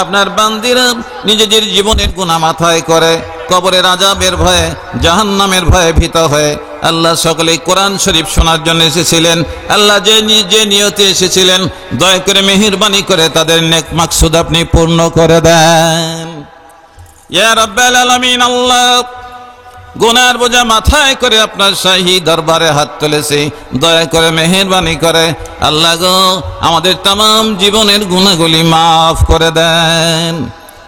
আপনার বান্দিরা নিজেদের জীবনের গুনাহ মাথায় করে কবরের আযাবের ভয়ে, জাহান্নামের ভয়ে ভীত হয়ে আল্লাহ সকলেই কোরআন শরীফ শোনার জন্য এসেছিলেন। আল্লাহ যে নিয়তে এসেছিলেন, দয়া করে মেহেরবানি করে তাদের নেক মাকসুদ আপনি পূর্ণ করে দেন। ইয়া রাব্বাল আলামিন, আল্লাহ গুনার বোঝা মাথায় করে আপনার শাহী দরবারে হাত তুলেছি, দয়া করে মেহেরবানি করে আল্লাহ গো আমাদের तमाम জীবনের গুনাহগুলি মাফ করে দেন।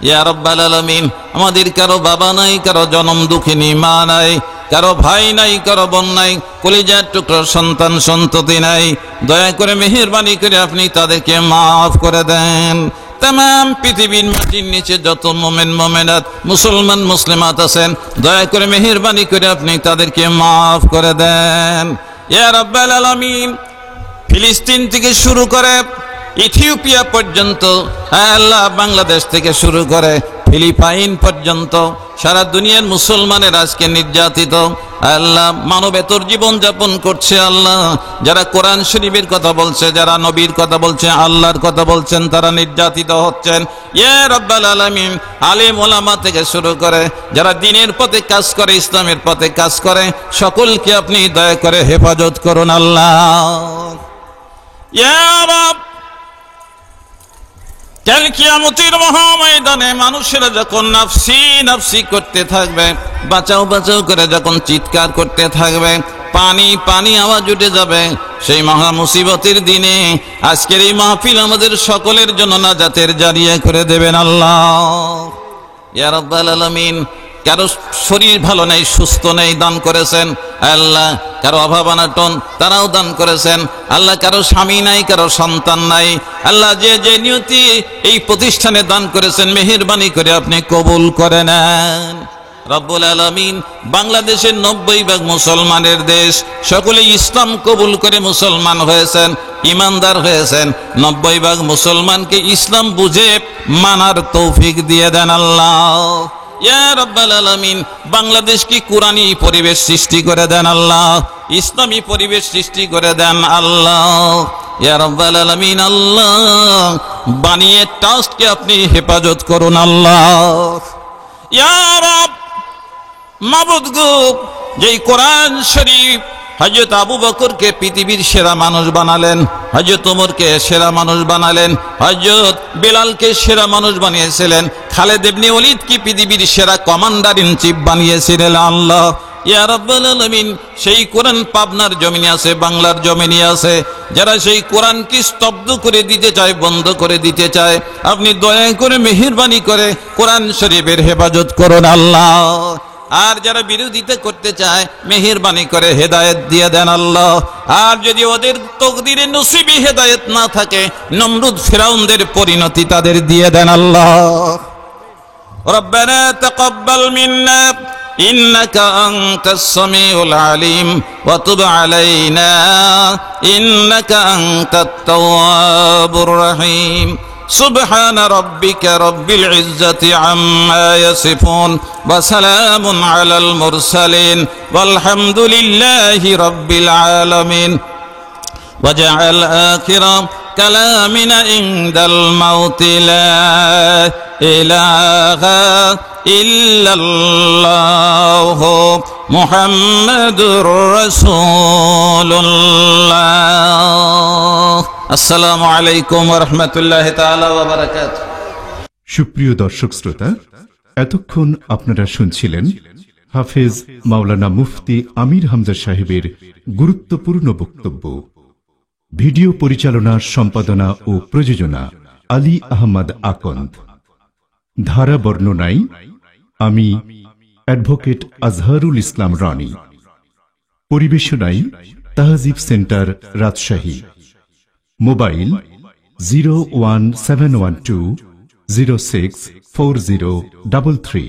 ইয়া রাব্বাল আলামিন, আমাদের কারো বাবা নাই, কারো জনম দুঃখিনী মা নাই, কারো ভাই নাই, কারো বোন নাই, কলিজার টুকরো সন্তান সন্ততি নাই, দয়া করে মেহেরবানি করে আপনি তাদেরকে মাফ করে দেন। तमाम পৃথিবীর মাটির নিচে যত মুমিন মুমিনাত মুসলমান মুসলিমাত আছেন, দয়া করে মেহেরবানি করে আপনি তাদেরকে মাফ করে দেন। ইয়া রাব্বাল আলামিন, ফিলিস্তিন থেকে শুরু করে ইথিওপিয়া পর্যন্ত, আল্লাহ বাংলাদেশ থেকে শুরু করে ফিলিপাইন পর্যন্ত সারা দুনিয়ার মুসলমানের আজকে নির্যাতিত, আল্লাহ মানবেতর জীবন যাপন করছে। আল্লাহ যারা কোরআন শরীফের কথা বলছে, যারা নবীর কথা বলছে, আল্লাহর কথা বলছেন, তারা নির্যাতিত হচ্ছেন। ইয়া রাব্বাল আলামিন, আলেম ওলামা থেকে শুরু করে যারা দ্বীনের পথে কাজ করে, ইসলামের পথে কাজ করে, সকলকে আপনি দয়া করে হেফাজত করুন আল্লাহ। ইয়া রাব, কাল কিয়ামতের মহাময়দানে মানুষেরা যখন নাফসি নাফসি করতে থাকবে, বাঁচাও বাঁচাও করে যখন চিৎকার করতে থাকবে, পানি পানি আওয়াজ উঠে যাবে। সেই মহা মুসিবতের দিনে আজকের এই মাহফিল আমাদের সকলের জন্য নাজাতের জারিয়া করে দেবেন আল্লাহ। ইয়া রাব্বাল আলামিন, কারো শরীর ভালো নেই, সুস্থ নেই, দান করেছেন আল্লাহ। কারো অভাব অনাটন, তারাও দান করেছেন আল্লাহ। কারো স্বামী নাই, কারো সন্তান নাই আল্লাহ। যে যে নিয়তি এই প্রতিষ্ঠানে দান করেছেন, মেহেরবানি করে আপনি কবুল করে নেন রব্বুল আলামিন। বাংলাদেশের 90% মুসলমানের দেশ, সকলে ইসলাম কবুল করে মুসলমান হয়েছেন, ইমানদার হয়েছেন। 90% মুসলমানকে ইসলাম বুঝে মানার তৌফিক দিয়ে দেন আল্লাহ। ইয়া রাব্বাল আলামিন, বাংলাদেশ কি কোরআনী পরিবেশ সৃষ্টি করে দেন আল্লাহ, ইসলামী পরিবেশ সৃষ্টি করে দেন আল্লাহ। ইয়া রাব্বাল আলামিন, আল্লাহ বানিয়ে ট্রাস্টকে আপনি হেফাজত করুন আল্লাহ। ইয়া রব, মাবুদ গো, যেই কোরআন শরীফ হযরত আবু বকরকে পৃথিবীর সেরা মানুষ বানালেন, হযরত ওমরকে সেরা মানুষ বানালেন, হযরত বেলালকে সেরা মানুষ বানিয়েছিলেন, খালেদ ইবনে ওলীদকে পৃথিবীর সেরা কমান্ডার ইন চিফ বানিয়েছিলেন আল্লাহ। ইয়া রাব্বাল আলামিন, সেই কোরআন পাবনার জমিনে আছে, বাংলার জমিনে আছে। যারা সেই কোরআনকে স্তব্ধ করে দিতে চায়, বন্ধ করে দিতে চায়, আপনি দয়া করে মেহেরবানি করে কোরআন শরীফের হেফাজত করুন আল্লাহ। আর যারা বিরোধিতা করতে চায়, মেহেরবানি করে হেদায়েত দিয়ে দেন আল্লাহ। আর যদি ওদের তকদিরে নসিবি হেদায়েত না থাকে, নমরুদ ফিরাউনদের পরিণতি তাদের দিয়ে দেন আল্লাহ। রব্বানা তাকাব্বাল মিন্না ইন্নাকা আনতাস সামিউল আলিম ওয়া তুব আলাইনা ইন্নাকা আনতাত তাওয়াবুর রহিম। سبحان ربك رب العزة عما يصفون وسلام على المرسلين والحمد لله رب العالمين وجعل آخر كلامنا عند الموت لا إله إلا الله محمد رسول الله। আসসালামু আলাইকুম ওয়া রাহমাতুল্লাহি তাআলা ওয়া বারাকাতুহু। সুপ্রিয় দর্শক শ্রোতা, এতক্ষণ আপনারা শুনছিলেন হাফেজ মাওলানা মুফতি আমির হামজা সাহেবের গুরুত্বপূর্ণ বক্তব্য। ভিডিও পরিচালনা, সম্পাদনা ও প্রযোজনা আলী আহমদ আকন্দ। ধারা বর্ণনায় আমি অ্যাডভোকেট আজহারুল ইসলাম রানী। পরিবেশনায় তাহজিব সেন্টার, রাজশাহী। মোবাইল 01712 064033।